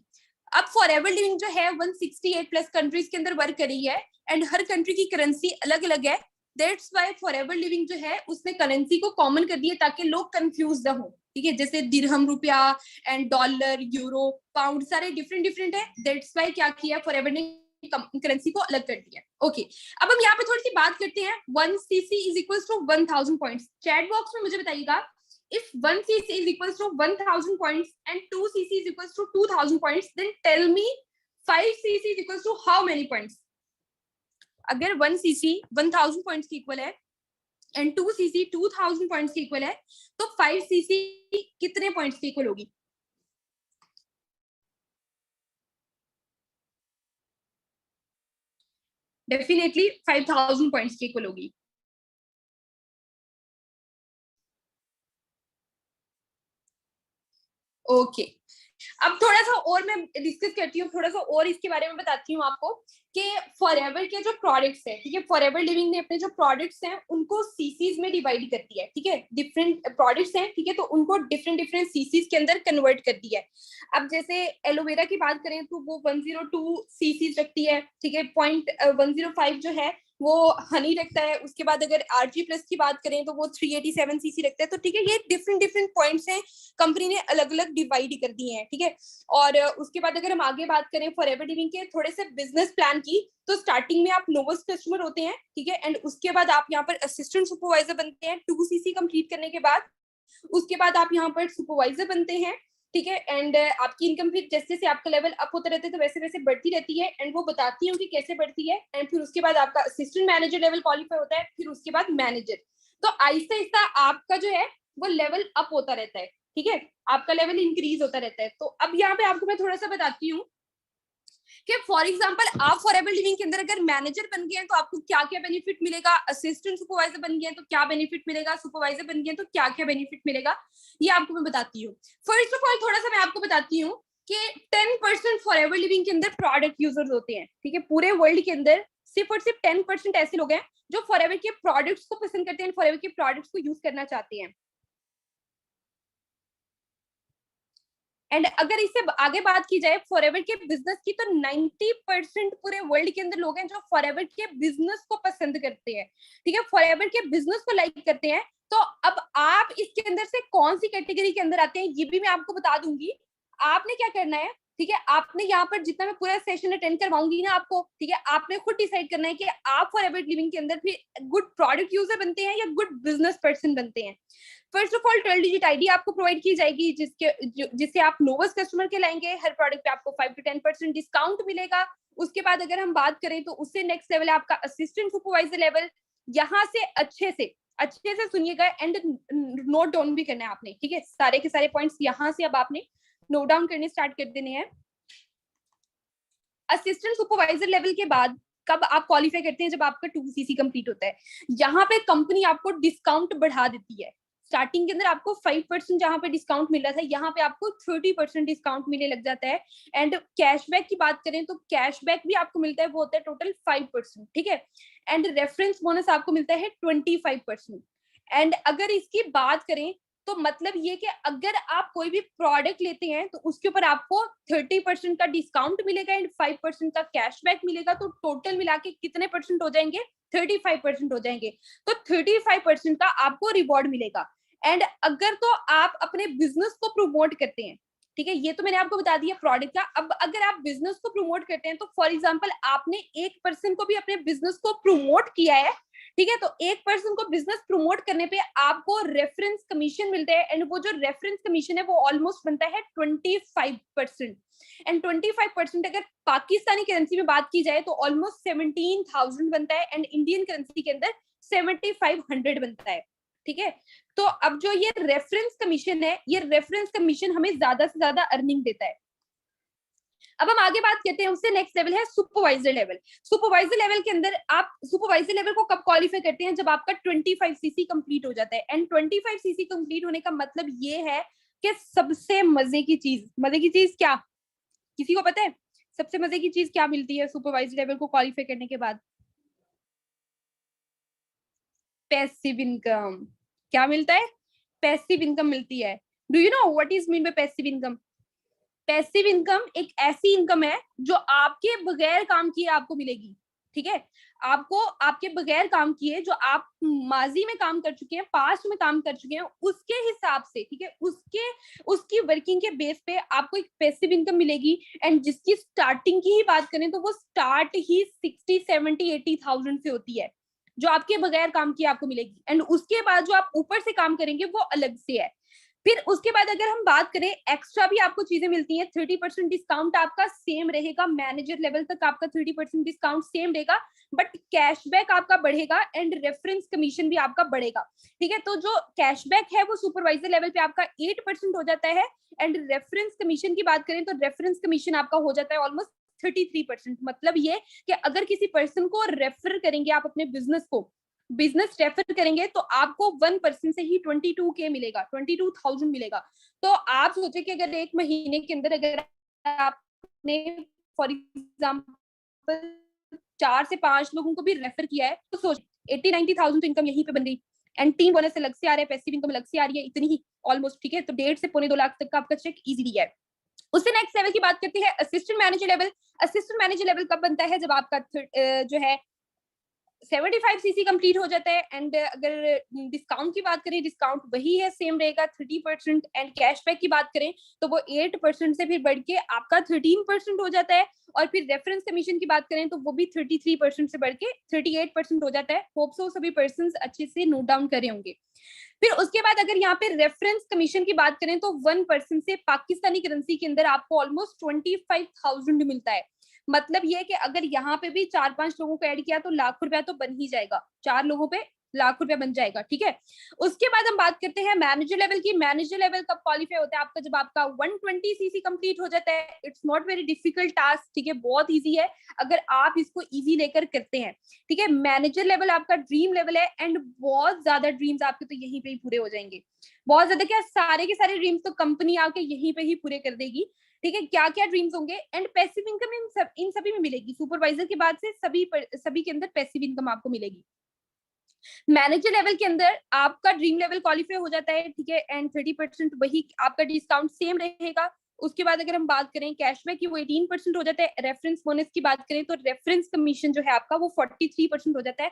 अब फॉरएवर लिविंग जो है 168+ कंट्रीज के अंदर वर्क कर रही है एंड हर कंट्री की करेंसी अलग अलग है। दैट्स वाई फॉरएवर लिविंग जो है उसने करेंसी को कॉमन कर दिया ताकि लोग कंफ्यूज ना हो, ठीक है। जैसे दिरहम रुपया एंड डॉलर, यूरो, पाउंड सारे डिफरेंट है। दैट्स वाई क्या किया फॉरएवर ने करेंसी को अलग कर दिया। ओके, अब हम यहाँ पे थोड़ी सी बात करते हैं 1 cc is equals to 1000 points. Chat box में मुझे बताइएगा if 1 cc is equals to 1000 points and 2 cc is equals to 2000 points, then tell me 5 cc is equals to how many points? अगर 1 cc 1000 पॉइंट्स की इक्वल है एंड 2 cc 2000 पॉइंट्स की इक्वल है तो 5 cc कितने पॉइंट्स की इक्वल होगी? डेफिनेटली 5000 पॉइंट्स की इक्वल होगी। ओके, अब थोड़ा सा और मैं डिस्कस करती हूँ, थोड़ा सा और इसके बारे में बताती हूँ आपको कि फॉरएवर के जो प्रोडक्ट्स हैं, ठीक है, फॉरएवर लिविंग ने अपने जो प्रोडक्ट्स हैं उनको सीसीज में डिवाइड कर दिया है, ठीक है। डिफरेंट प्रोडक्ट्स हैं, ठीक है, तो उनको डिफरेंट सीसीज के अंदर कन्वर्ट कर दिया है। अब जैसे एलोवेरा की बात करें तो वो 102 सीसीज रखती है, ठीक है। 0.105 जो है वो हनी रखता है। उसके बाद अगर आरजी प्लस की बात करें तो वो 387 सीसी रखता है। तो ठीक है, ये डिफरेंट डिफरेंट पॉइंट्स हैं, कंपनी ने अलग अलग डिवाइड कर दिए हैं, ठीक है। और उसके बाद अगर हम आगे बात करें फॉरएवर लिविंग के थोड़े से बिजनेस प्लान की, तो स्टार्टिंग में आप नोवेस्ट कस्टमर होते हैं, ठीक है। एंड उसके बाद आप यहाँ पर असिस्टेंट सुपरवाइजर बनते हैं 2 सीसी कंप्लीट करने के बाद। उसके बाद आप यहाँ पर सुपरवाइजर बनते हैं, ठीक है। एंड आपकी इनकम फिर जैसे जैसे आपका लेवल अप होता रहता है तो वैसे वैसे बढ़ती रहती है। एंड वो बताती हूँ कि कैसे बढ़ती है। एंड फिर उसके बाद आपका असिस्टेंट मैनेजर लेवल क्वालिफाई होता है, फिर उसके बाद मैनेजर। तो आहिस्ता आहिस्ता आपका जो है वो लेवल अप होता रहता है, ठीक है, आपका लेवल इंक्रीज होता रहता है। तो अब यहाँ पे आपको मैं थोड़ा सा बताती हूँ कि फॉर एग्जांपल आप फॉरएवर लिविंग के अंदर अगर मैनेजर बन गए हैं तो आपको क्या क्या बेनिफिट मिलेगा, असिस्टेंट सुपरवाइजर बन गए हैं तो क्या बेनिफिट मिलेगा, सुपरवाइजर बन गए हैं तो क्या क्या बेनिफिट मिलेगा, ये आपको मैं बताती हूँ। फर्स्ट ऑफ ऑल थोड़ा सा मैं आपको बताती हूँ कि 10% फॉरएवर लिविंग के अंदर प्रोडक्ट यूजर्स होते हैं, ठीक है। पूरे वर्ल्ड के अंदर सिर्फ और सिर्फ 10% ऐसे लोग हैं जो फॉरएवर के प्रोडक्ट्स को पसंद करते हैं, फॉरएवर के प्रोडक्ट्स को यूज करना चाहते हैं। एंड अगर इससे आगे बात की जाए फॉरएवर के बिजनेस की, तो 90% पूरे वर्ल्ड के अंदर लोग हैं जो फॉरएवर के बिजनेस को पसंद करते हैं, ठीक है, फॉरएवर के बिजनेस को लाइक करते हैं। तो अब आप इसके अंदर से कौन सी कैटेगरी के अंदर आते हैं ये भी मैं आपको बता दूंगी। आपने क्या करना है, ठीक है, आपने यहाँ पर जितना मैं पूरा सेशन अटेंड करवाऊंगी ना आपको, ठीक है, आपने खुद डिसाइड करना है कि आप फॉरएवर लिविंग के अंदर भी गुड प्रोडक्ट यूजर बनते हैं या गुड बिजनेस पर्सन बनते हैं। First of all 12 digit ID आपको प्रोवाइड की जाएगी, जिससे आप नोवेस्ट कस्टमर के लाएंगे। हर प्रोडक्ट पे आपको 5 to 10% डिस्काउंट मिलेगा। उसके बाद अगर हम बात करें तो उससे नेक्स्ट लेवल है आपका असिस्टेंट सुपरवाइजर लेवल। यहाँ से अच्छे से सुनिएगा एंड नोट डाउन भी करना है आपने, ठीक है, सारे के सारे पॉइंट्स यहाँ से अब आपने नोट डाउन करने स्टार्ट कर देने हैं। असिस्टेंट सुपरवाइजर लेवल के बाद कब आप क्वालिफाई करते हैं, जब आपका 2 सीसी कंप्लीट होता है। यहाँ पे कंपनी आपको डिस्काउंट बढ़ा देती है। स्टार्टिंग के अंदर आपको 5% जहां पे डिस्काउंट मिल रहा था, यहाँ पे आपको 30% डिस्काउंट मिलने लग जाता है। एंड कैशबैक की बात करें तो कैशबैक भी आपको मिलता है, वो होता है टोटल 5%, ठीक है। एंड रेफरेंस बोनस आपको मिलता है 25%। एंड अगर इसकी बात करें तो मतलब ये कि अगर आप कोई भी प्रोडक्ट लेते हैं तो उसके ऊपर आपको 30% का डिस्काउंट मिलेगा एंड 5% का कैशबैक मिलेगा। तो टोटल मिला के कितने परसेंट हो जाएंगे, 35% हो जाएंगे। तो 35% का आपको रिवॉर्ड मिलेगा। एंड अगर तो आप अपने बिजनेस को प्रमोट करते हैं, ठीक है, ये तो मैंने आपको बता दिया प्रोडक्ट का। अब अगर आप बिजनेस को प्रमोट करते हैं तो फॉर एग्जांपल आपने एक पर्सन को भी अपने बिजनेस को प्रमोट किया है, ठीक है, तो एक पर्सन को बिजनेस प्रमोट करने पे आपको रेफरेंस कमीशन मिलते हैं। एंड वो जो रेफरेंस कमीशन है वो ऑलमोस्ट बनता है 25%। एंड 25% अगर पाकिस्तानी करेंसी में बात की जाए तो ऑलमोस्ट 17,000 बनता है एंड इंडियन करेंसी के अंदर 7,500 बनता है, ठीक है। तो अब जो ये रेफरेंस कमीशन है, ये रेफरेंस कमीशन हमें ज्यादा से ज्यादा अर्निंग देता है। अब हम आगे बात करते हैं, उससे नेक्स्ट लेवल है सुपरवाइजर लेवल। सुपरवाइजर लेवल के अंदर आप सुपरवाइजर लेवल को कब क्वालिफाई करते हैं, जब आपका 25 सीसी कंप्लीट हो जाता है। एंड 25 सीसी कंप्लीट होने का मतलब ये है कि सबसे मजे की चीज क्या, किसी को पता है सबसे मजे की चीज क्या मिलती है सुपरवाइजर लेवल को क्वालिफाई करने के बाद? Passive income. क्या मिलता है? पैसिव इनकम मिलती है। Do you know what is mean by passive income? Passive income एक ऐसी इनकम है जो आपके बगैर काम किए आपको मिलेगी, ठीक है। आपको आपके बगैर काम किए, जो आप माजी में काम कर चुके हैं, पास्ट में काम कर चुके हैं, उसके हिसाब से, ठीक है, उसकी वर्किंग के बेस पे आपको एक पैसिव इनकम मिलेगी। एंड जिसकी स्टार्टिंग की ही बात करें तो वो स्टार्ट ही 60, 70, 80,000 से होती है, जो आपके बगैर काम किए आपको मिलेगी। एंड उसके बाद जो आप ऊपर से काम करेंगे वो अलग से है। फिर उसके बाद अगर हम बात करें एक्स्ट्रा भी आपको चीजें मिलती हैं। 30% डिस्काउंट आपका सेम रहेगा, मैनेजर लेवल तक आपका 30% डिस्काउंट सेम रहेगा, बट कैशबैक आपका बढ़ेगा एंड रेफरेंस कमीशन भी आपका बढ़ेगा, ठीक है। तो जो कैशबैक है वो सुपरवाइजर लेवल पे आपका 8% हो जाता है। एंड रेफरेंस कमीशन की बात करें तो रेफरेंस कमीशन आपका हो जाता है ऑलमोस्ट 33%। मतलब ये कि अगर किसी पर्सन को रेफर करेंगे आप अपने बिजनेस रेफर करेंगे तो आपको 1% से ही 22K मिलेगा, 22,000 मिलेगा। तो आप सोचे कि अगर एक महीने के अंदर अगर आपने फॉर एग्जाम्पल 4 से 5 लोगों को भी रेफर किया है तो सोच 80-90,000 तो इनकम यहीं पे बन गई। एंड टीम बोनस अलग से आ रहा है, पैसिव इनकम अलग से आ रही है, इतनी ही ऑलमोस्ट, ठीक है। तो 1.5 से पौने 2 लाख तक का आपका चेक इजीली है। उससे नेक्स्ट लेवल की बात करते हैं assistant manager level. Assistant manager level कब बनता है, जब आपका जो है 75 सीसी कंप्लीट हो जाता है। एंड अगर डिस्काउंट की बात करें, डिस्काउंट वही है, सेम रहेगा 30%। एंड कैशबैक की बात करें तो वो 8% से फिर बढ़ के आपका 13% हो जाता है। और फिर रेफरेंस कमीशन की बात करें तो वो भी 33% से बढ़ के 38% हो जाता है। होप सो सभी पर्सन अच्छे से नोट डाउन करे होंगे। फिर उसके बाद अगर यहाँ पे रेफरेंस कमीशन की बात करें तो 1% से पाकिस्तानी करेंसी के अंदर आपको ऑलमोस्ट 25,000 मिलता है। मतलब ये है कि अगर यहाँ पे भी 4-5 लोगों को ऐड किया तो लाख रुपया तो बन ही जाएगा, 4 लोगों पे लाख रुपया बन जाएगा। ठीक है, उसके बाद हम बात करते हैं मैनेजर लेवल की। मैनेजर लेवल कब क्वालिफाई होता है आपका? जब आपका 120 सीसी कंप्लीट हो जाता है। It's not very difficult task, ठीक है, बहुत इजी है अगर आप इसको इजी लेकर करते हैं। ठीक है, मैनेजर लेवल आपका ड्रीम लेवल है एंड बहुत ज्यादा ड्रीम्स आपके तो यहीं पे ही पूरे हो जाएंगे। बहुत ज्यादा क्या, सारे के सारे ड्रीम्स तो कंपनी आके यहीं पे ही पूरे कर देगी। ठीक है, क्या क्या ड्रीम्स होंगे एंड पैसिव इनकम इन सभी में मिलेगी। सुपरवाइजर के बाद से सभी के अंदर पैसिव इनकम आपको मिलेगी। मैनेजर लेवल के अंदर आपका ड्रीम लेवल क्वालिफाई हो जाता है। ठीक है, एंड 30% वही आपका डिस्काउंट सेम रहेगा। उसके बाद अगर हम बात करें कैशबैक की, वो 18% हो जाता है। रेफरेंस बोनस की बात करें तो रेफरेंस कमीशन जो है आपका वो 43% हो जाता है।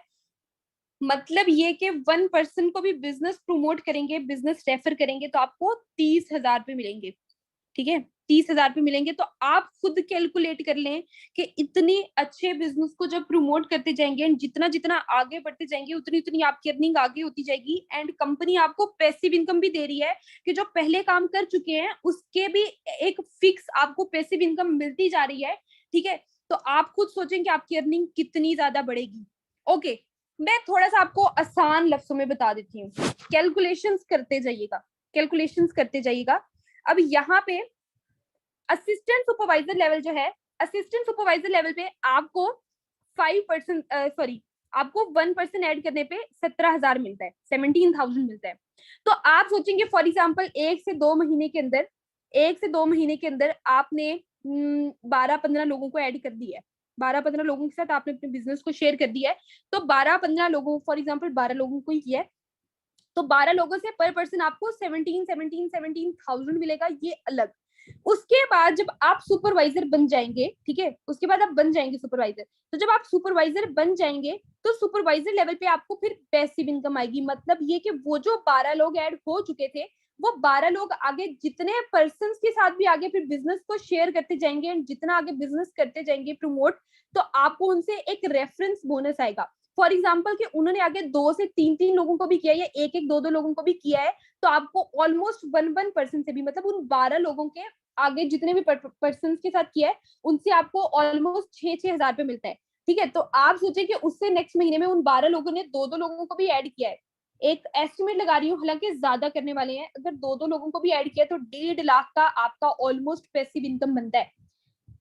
मतलब ये कि 1% को भी बिजनेस प्रमोट करेंगे, बिजनेस रेफर करेंगे तो आपको 30,000 रुपए मिलेंगे। ठीक है, 30,000 रुपए मिलेंगे। तो आप खुद कैलकुलेट कर लें कि इतने अच्छे बिजनेस को जब प्रमोट करते जाएंगे एंड जितना जितना आगे बढ़ते जाएंगे उतनी उतनी आपकी अर्निंग आगे होती जाएगी। एंड कंपनी आपको पैसिव इनकम भी दे रही है कि जो पहले काम कर चुके हैं उसके भी एक फिक्स आपको पैसिव इनकम मिलती जा रही है। ठीक है, तो आप खुद सोचें कि आपकी अर्निंग कितनी ज्यादा बढ़ेगी। ओके, मैं थोड़ा सा आपको आसान लफ्जों में बता देती हूँ। कैलकुलेशंस करते जाइएगा, कैलकुलेशंस करते जाइएगा। अब यहाँ पे असिस्टेंट सुपरवाइजर लेवल जो है, असिस्टेंट सुपरवाइजर लेवल पे आपको 5% सॉरी आपको 1% ऐड करने पे 17,000 मिलता है, 17,000 मिलता है। तो आप सोचेंगे फॉर एग्जाम्पल 1 से 2 महीने के अंदर आपने 12-15 लोगों को ऐड कर दिया है। 12-15 लोगों के साथ आपने अपने बिजनेस को शेयर कर दिया है। तो 12-15 लोगों, फॉर एग्जाम्पल 12 लोगों को ही किया है, तो 12 लोगों से पर पर्सन आपको 17,000 मिलेगा, ये अलग। उसके बाद जब आप सुपरवाइजर बन जाएंगे, ठीक है, उसके बाद आप बन जाएंगे सुपरवाइजर। तो जब आप सुपरवाइजर बन जाएंगे तो सुपरवाइजर लेवल पे आपको फिर पैसिव इनकम आएगी। मतलब ये कि वो जो 12 लोग ऐड हो चुके थे, वो 12 लोग आगे जितने पर्सन के साथ भी आगे फिर बिजनेस को शेयर करते जाएंगे, जितना आगे बिजनेस करते जाएंगे प्रमोट, तो आपको उनसे एक रेफरेंस बोनस आएगा। फॉर एग्जाम्पल कि उन्होंने आगे 2 से 3 लोगों को भी किया है या 1-1 2-2 लोगों को भी किया है, तो आपको ऑलमोस्ट 1% से भी, मतलब उन 12 लोगों के आगे जितने भी पर्सन के साथ किया है उनसे आपको ऑलमोस्ट 6-6 हजार रुपए मिलता है। ठीक है, तो आप सोचे कि उससे नेक्स्ट महीने में उन 12 लोगों ने 2-2 लोगों को भी ऐड किया है। एक एस्टिमेट लगा रही हूँ, हालांकि ज्यादा करने वाले हैं, अगर 2-2 लोगों को भी ऐड किया तो 1.5 लाख का आपका ऑलमोस्ट पैसिव इनकम बनता है।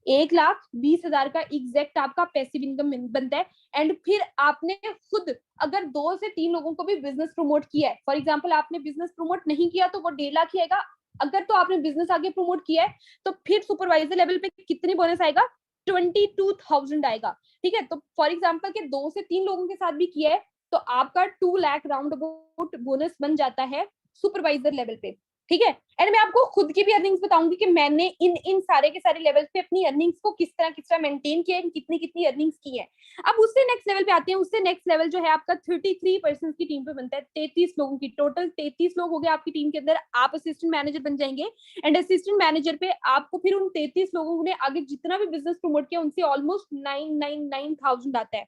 1,20,000 का एग्जैक्ट आपका पैसिव इनकम बनता है। एंड फिर आपने खुद अगर 2 से 3 लोगों को भी बिजनेस प्रमोट किया है, फॉर एग्जाम्पल आपने बिजनेस प्रमोट नहीं किया तो वो 1.5 लाख ही आएगा। अगर तो आपने बिजनेस आगे प्रमोट किया है तो फिर सुपरवाइजर लेवल पे कितनी बोनस आएगा? 22,000 आएगा। ठीक है, तो फॉर एग्जाम्पल के 2 से 3 लोगों के साथ भी किया है तो आपका 2 लाख राउंड अबाउट बोनस बन जाता है सुपरवाइजर लेवल पे। ठीक है, एंड मैं आपको खुद की भी अर्निंग्स बताऊंगी कि मैंने इन सारे के सारे लेवल्स पे अपनी अर्निंग्स को किस तरह मेंटेन किया है, कितनी कितनी अर्निंग्स की है। अब उससे नेक्स्ट लेवल पे आते हैं। उससे नेक्स्ट लेवल जो है आपका 33% की टीम पे बनता है। 33 लोगों की, टोटल 33 लोग हो गए आपकी टीम के अंदर। आप असिस्टेंट मैनेजर बन जाएंगे एंड असिस्टेंट मैनेजर पे आपको फिर उन 33 लोगों ने आगे जितना भी बिजनेस प्रमोट किया उनसे ऑलमोस्ट 9,9,9,000 आता है,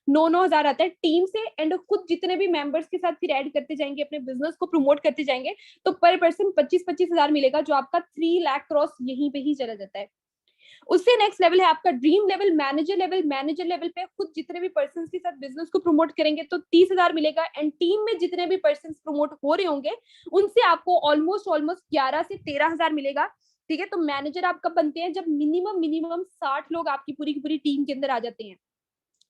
9,9,000 आता है टीम से। एंड खुद जितने भी मेंबर्स के साथ फिर ऐड करते जाएंगे, अपने बिजनेस को प्रमोट करते जाएंगे, तो पर पर्सन 25,000 मिलेगा, जो आपका 3 लाख क्रॉस यहीं पे ही चला जाता है। उससे नेक्स्ट लेवल है आपका dream level, manager level. Manager level पे खुद जितने भी पर्सन के साथ बिजनेस को प्रमोट करेंगे तो 30,000 मिलेगा। एंड टीम में जितने भी पर्सन प्रमोट हो रहे होंगे उनसे आपको ऑलमोस्ट 11 से 13,000 मिलेगा। ठीक है, तो मैनेजर आप कब बनते हैं? जब मिनिमम 60 लोग आपकी पूरी की पूरी टीम के अंदर आ जाते हैं।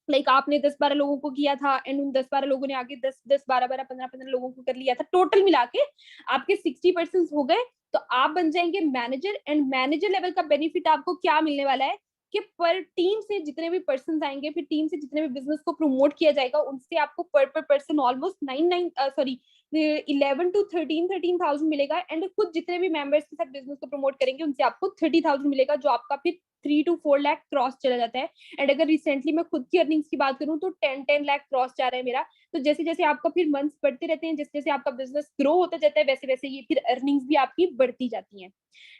लाइक आपने 10-12 लोगों को किया था एंड उन 10-12 लोगों ने आगे 10-10 12-12 15-15 लोगों को कर लिया था, टोटल मिला के आपके 60% हो गए, तो आप बन जाएंगे मैनेजर। एंड मैनेजर लेवल का बेनिफिट आपको क्या मिलने वाला है कि पर टीम से जितने भी पर्सन आएंगे, फिर टीम से जितने भी बिजनेस को प्रमोट किया जाएगा उनसे आपको पर पर्सन ऑलमोस्ट 11,000 to 13,000 मिलेगा। एंड खुद जितने भी मेंबर्स के साथ बिजनेस को प्रमोट करेंगे उनसे आपको 30,000 मिलेगा, जो आपका फिर 3 to 4 लाख क्रॉस चला जाता है। एंड अगर रिसेंटली मैं खुद की अर्निंग्स की बात करूं तो 10 लाख क्रॉस जा रहा है मेरा। तो जैसे जैसे आपका फिर मंथ्स बढ़ते रहते हैं, जैसे जैसे आपका बिजनेस ग्रो होता जाता है, वैसे वैसे ये फिर अर्निंग्स भी आपकी बढ़ती जाती हैं।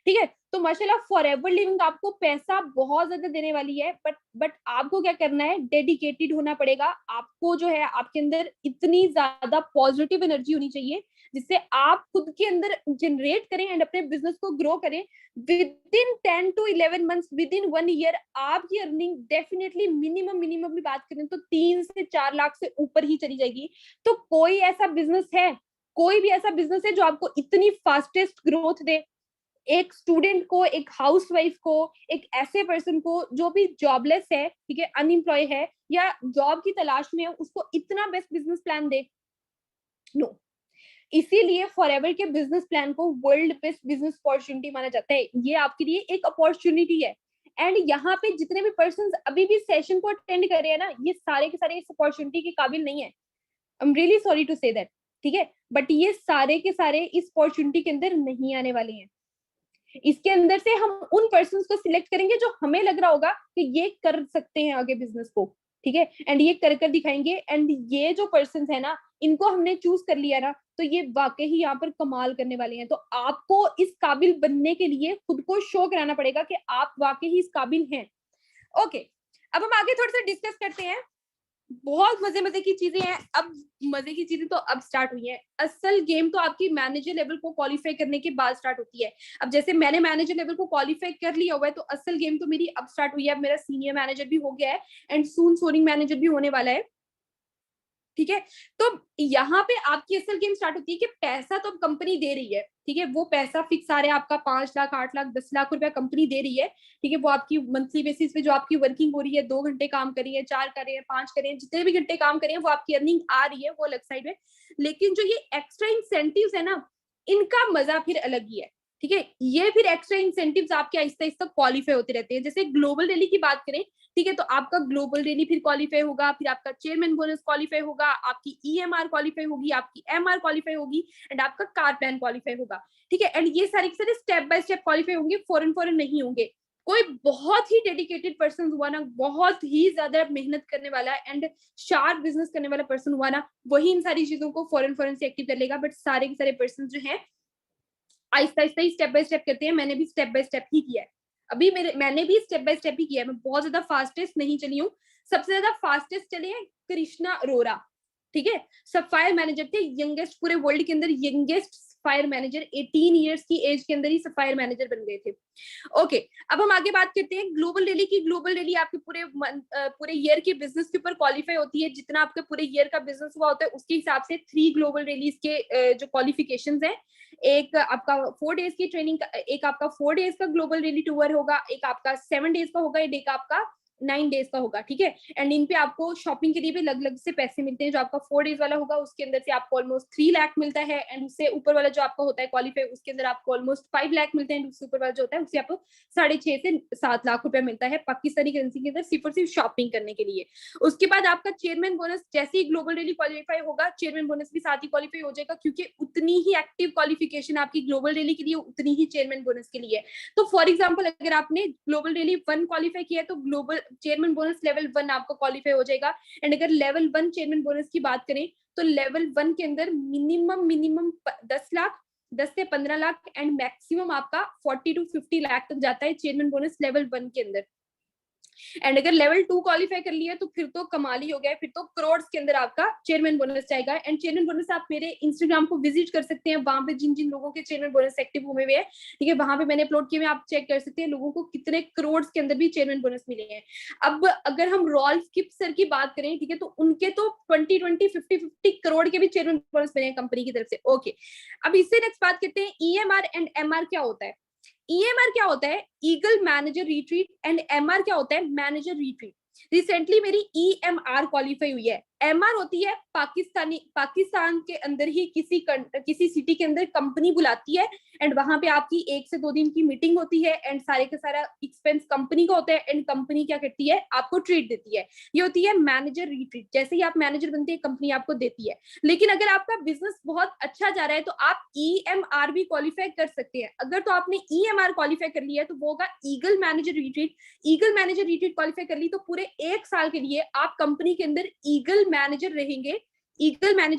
ठीक है, तो माशाल्लाह फॉरएवर लिविंग आपको पैसा बहुत ज्यादा देने वाली है, बट आपको क्या करना है, डेडिकेटेड होना पड़ेगा। आपको जो है आपके अंदर इतनी ज्यादा पॉजिटिव एनर्जी होनी चाहिए जिससे आप खुद के अंदर जनरेट करें एंड अपने बिजनेस को ग्रो करें। With in 10 to 11 months, with in 1 year आपकी अर्निंग डेफिनेटली मिनिमम भी बात करें तो 3 से 4 लाख से ऊपर ही चली जाएगी। तो कोई ऐसा बिजनेस है, कोई भी ऐसा बिजनेस है जो आपको इतनी फास्टेस्ट ग्रोथ दे? एक स्टूडेंट को, एक हाउसवाइफ को, एक ऐसे पर्सन को जो भी जॉबलेस है, ठीक है, अनएम्प्लॉय है या जॉब की तलाश में है, उसको इतना बेस्ट बिजनेस प्लान दे? नो। इसीलिए फॉरएवर के बिजनेस प्लान को वर्ल्ड बेस्ट बिजनेस अपॉर्चुनिटी माना जाता है। ये आपके लिए एक अपॉर्चुनिटी है। एंड यहाँ पे जितने भी पर्सन अभी भी सेशन को अटेंड कर रहे हैं ना, ये सारे के सारे इस अपॉर्चुनिटी के काबिल नहीं है। I am really sorry to say that, ठीक है, बट ये सारे के सारे इस अपॉर्चुनिटी के अंदर नहीं आने वाले हैं। इसके अंदर से हम उन पर्सन को सिलेक्ट करेंगे जो हमें लग रहा होगा कि ये कर सकते हैं आगे बिजनेस को, ठीक है, एंड ये कर दिखाएंगे। एंड ये जो पर्सन है ना, इनको हमने चूज कर लिया ना, तो ये वाकई ही यहाँ पर कमाल करने वाले हैं। तो आपको इस काबिल बनने के लिए खुद को शो कराना पड़ेगा कि आप वाकई ही इस काबिल हैं। ओके, अब हम आगे थोड़ा सा डिस्कस करते हैं। बहुत मजे की चीजें हैं। अब मजे की चीजें तो अब स्टार्ट हुई है। असल गेम तो आपकी मैनेजर लेवल को क्वालिफाई करने के बाद स्टार्ट होती है। अब जैसे मैंने मैनेजर लेवल को क्वालिफाई कर लिया हुआ है, तो असल गेम तो मेरी अब स्टार्ट हुई है। अब मेरा सीनियर मैनेजर भी हो गया है एंड सून सोनिंग मैनेजर भी होने वाला है, ठीक है। तो यहाँ पे आपकी असल गेम स्टार्ट होती है कि पैसा तो अब कंपनी दे रही है, ठीक है, वो पैसा फिक्स आ रहा है आपका 5 लाख 8 लाख 10 लाख रुपया कंपनी दे रही है, ठीक है। वो आपकी मंथली बेसिस पे जो आपकी वर्किंग हो रही है, 2 घंटे काम कर रही है, 4 कर रहे हैं, 5 कर रहे हैं, जितने भी घंटे काम करें, वो आपकी अर्निंग आ रही है, वो अलग साइड है। लेकिन जो ये एक्स्ट्रा इंसेंटिव्स है ना, इनका मजा फिर अलग ही है, ठीक है। ये फिर एक्स्ट्रा इंसेंटिव्स आपके आहिस्ता आहिस्ता क्वालिफाई होते रहते हैं। जैसे ग्लोबल रैली की बात करें, ठीक है, तो आपका ग्लोबल रैली फिर क्वालिफाई होगा, फिर आपका चेयरमैन बोनस क्वालिफाई होगा, आपकी ईएमआर क्वालिफाई होगी, आपकी एमआर क्वालिफाई होगी एंड आपका कार प्लान क्वालिफाई होगा, ठीक है। एंड ये सारे के सारे स्टेप बाय स्टेप क्वालिफाई होंगे, फॉरन नहीं होंगे। कोई बहुत ही डेडिकेटेड पर्सन हुआ ना, बहुत ही ज्यादा मेहनत करने वाला एंड शार्प बिजनेस करने वाला पर्सन हुआ ना, वही इन सारी चीजों को फॉरन से एक्टिव कर लेगा। बट सारे के सारे पर्सन जो है आहिस्ता आहिस्ता ही स्टेप बाय स्टेप करते हैं। मैंने भी स्टेप बाय स्टेप ही किया है। अभी मैंने भी स्टेप बाय स्टेप ही किया है। मैं बहुत ज्यादा फास्टेस्ट नहीं चली हूँ। सबसे ज्यादा फास्टेस्ट चले हैं कृष्णा अरोरा, ठीक है, सफायर मैनेजर थे, यंगेस्ट पूरे वर्ल्ड के अंदर यंगेस्ट सफायर मैनेजर, 18 ईयर्स की एज के अंदर ही सफायर मैनेजर बन गए थे। ओके, अब हम आगे बात करते हैं ग्लोबल रैली की। ग्लोबल रैली आपके पूरे ईयर के बिजनेस के ऊपर क्वालिफाई होती है। जितना आपका पूरे ईयर का बिजनेस हुआ होता है, उसके हिसाब से 3 ग्लोबल रैलीज के जो क्वालिफिकेशंस है, एक आपका 4 डेज की ट्रेनिंग का, एक आपका 4 डेज का ग्लोबल रैली टूर होगा, एक आपका 7 डेज का होगा, एक आपका 9 डेज का होगा, ठीक है। एंड इन पे आपको शॉपिंग के लिए भी अलग अलग से पैसे मिलते हैं। जो आपका 4 डेज वाला होगा, उसके अंदर से आपको ऑलमोस्ट 3 लाख मिलता है एंड उससे ऊपर वाला जो आपका होता है क्वालिफाई, उसके अंदर आपको ऑलमोस्ट 5 लाख मिलते हैं। उससे ऊपर वाला जो होता है, उससे आपको 6.5 से 7 लाख रुपया मिलता है पाकिस्तानी करेंसी के अंदर, सिर्फ और सिर्फ शॉपिंग करने के लिए। उसके बाद आपका चेयरमैन बोनस, जैसे ही ग्लोबल रैली क्वालिफाई होगा, चेयरमैन बोनस भी साथ ही क्वालिफाई हो जाएगा, क्योंकि उतनी ही एक्टिव क्वालिफिकेशन आपकी ग्लोबल रैली के लिए, उतनी ही चेयरमैन बोनस के लिए। तो फॉर एग्जाम्पल, अगर आपने ग्लोबल रैली 1 क्वालिफाई किया है, तो ग्लोबल चेयरमैन बोनस लेवल 1 आपको क्वालिफाई हो जाएगा। एंड अगर लेवल 1 चेयरमैन बोनस की बात करें, तो लेवल 1 के अंदर मिनिमम 10 लाख, 10 से 15 लाख एंड मैक्सिमम आपका 40 to 50 लाख तक जाता है चेयरमैन बोनस लेवल 1 के अंदर। एंड अगर लेवल 2 क्वालिफाई कर लिया, तो फिर तो कमाल ही हो गया, फिर तो करोड़ के अंदर आपका चेयरमैन बोनस जाएगा। एंड चेयरमैन बोनस आप मेरे इंस्टाग्राम को विजिट कर सकते हैं, वहां पे जिन जिन लोगों के चेयरमैन बोनस एक्टिव हुए हुए हैं, ठीक है, वहां पे मैंने अपलोड किए हुए, आप चेक कर सकते हैं लोगों को कितने करोड़ के अंदर भी चेयरमैन बोनस मिले हैं। अब अगर हम रॉल्फ किप सर की बात करें, ठीक है, तो उनके तो 20 50 करोड़ के भी चेयरमैन बोनस मिले हैं कंपनी की तरफ से। ओके, अब इससे नेक्स्ट बात करते हैं ईएमआर एंड एमआर क्या होता है। ईएमआर क्या होता है, eagle manager retreat, and MR क्या होता है, मैनेजर रिट्रीट। रिसेंटली मेरी ईएमआर क्वालिफाई हुई है। MR होती है पाकिस्तान के अंदर ही किसी सिटी के अंदर कंपनी बुलाती है एंड वहां पे आपकी 1 से 2 दिन की मीटिंग होती है एंड सारे का सारा एक्सपेंस कंपनी का होता है एंड कंपनी क्या करती है, आपको ट्रीट देती है। ये होती है मैनेजर रिट्रीट। जैसे ही आप मैनेजर बनते हैं कंपनी आपको देती है। लेकिन अगर आपका बिजनेस बहुत अच्छा जा रहा है तो आप EMR भी क्वालिफाई कर सकते हैं। अगर तो आपने EMR क्वालिफाई कर लिया है तो वो होगा eagle manager retreat. Eagle manager retreat qualify कर ली तो पूरे 1 साल के लिए आप कंपनी के अंदर ईगल मैनेजर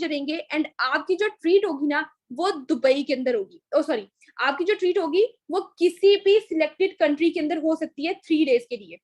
रहेंगे एंड आपकी जो ट्रीट होगी ना वो दुबई के अंदर होगी। सॉरी, आपकी जो ट्रीट होगी वो किसी भी सिलेक्टेड कंट्री के अंदर हो सकती है 3 डेज के लिए,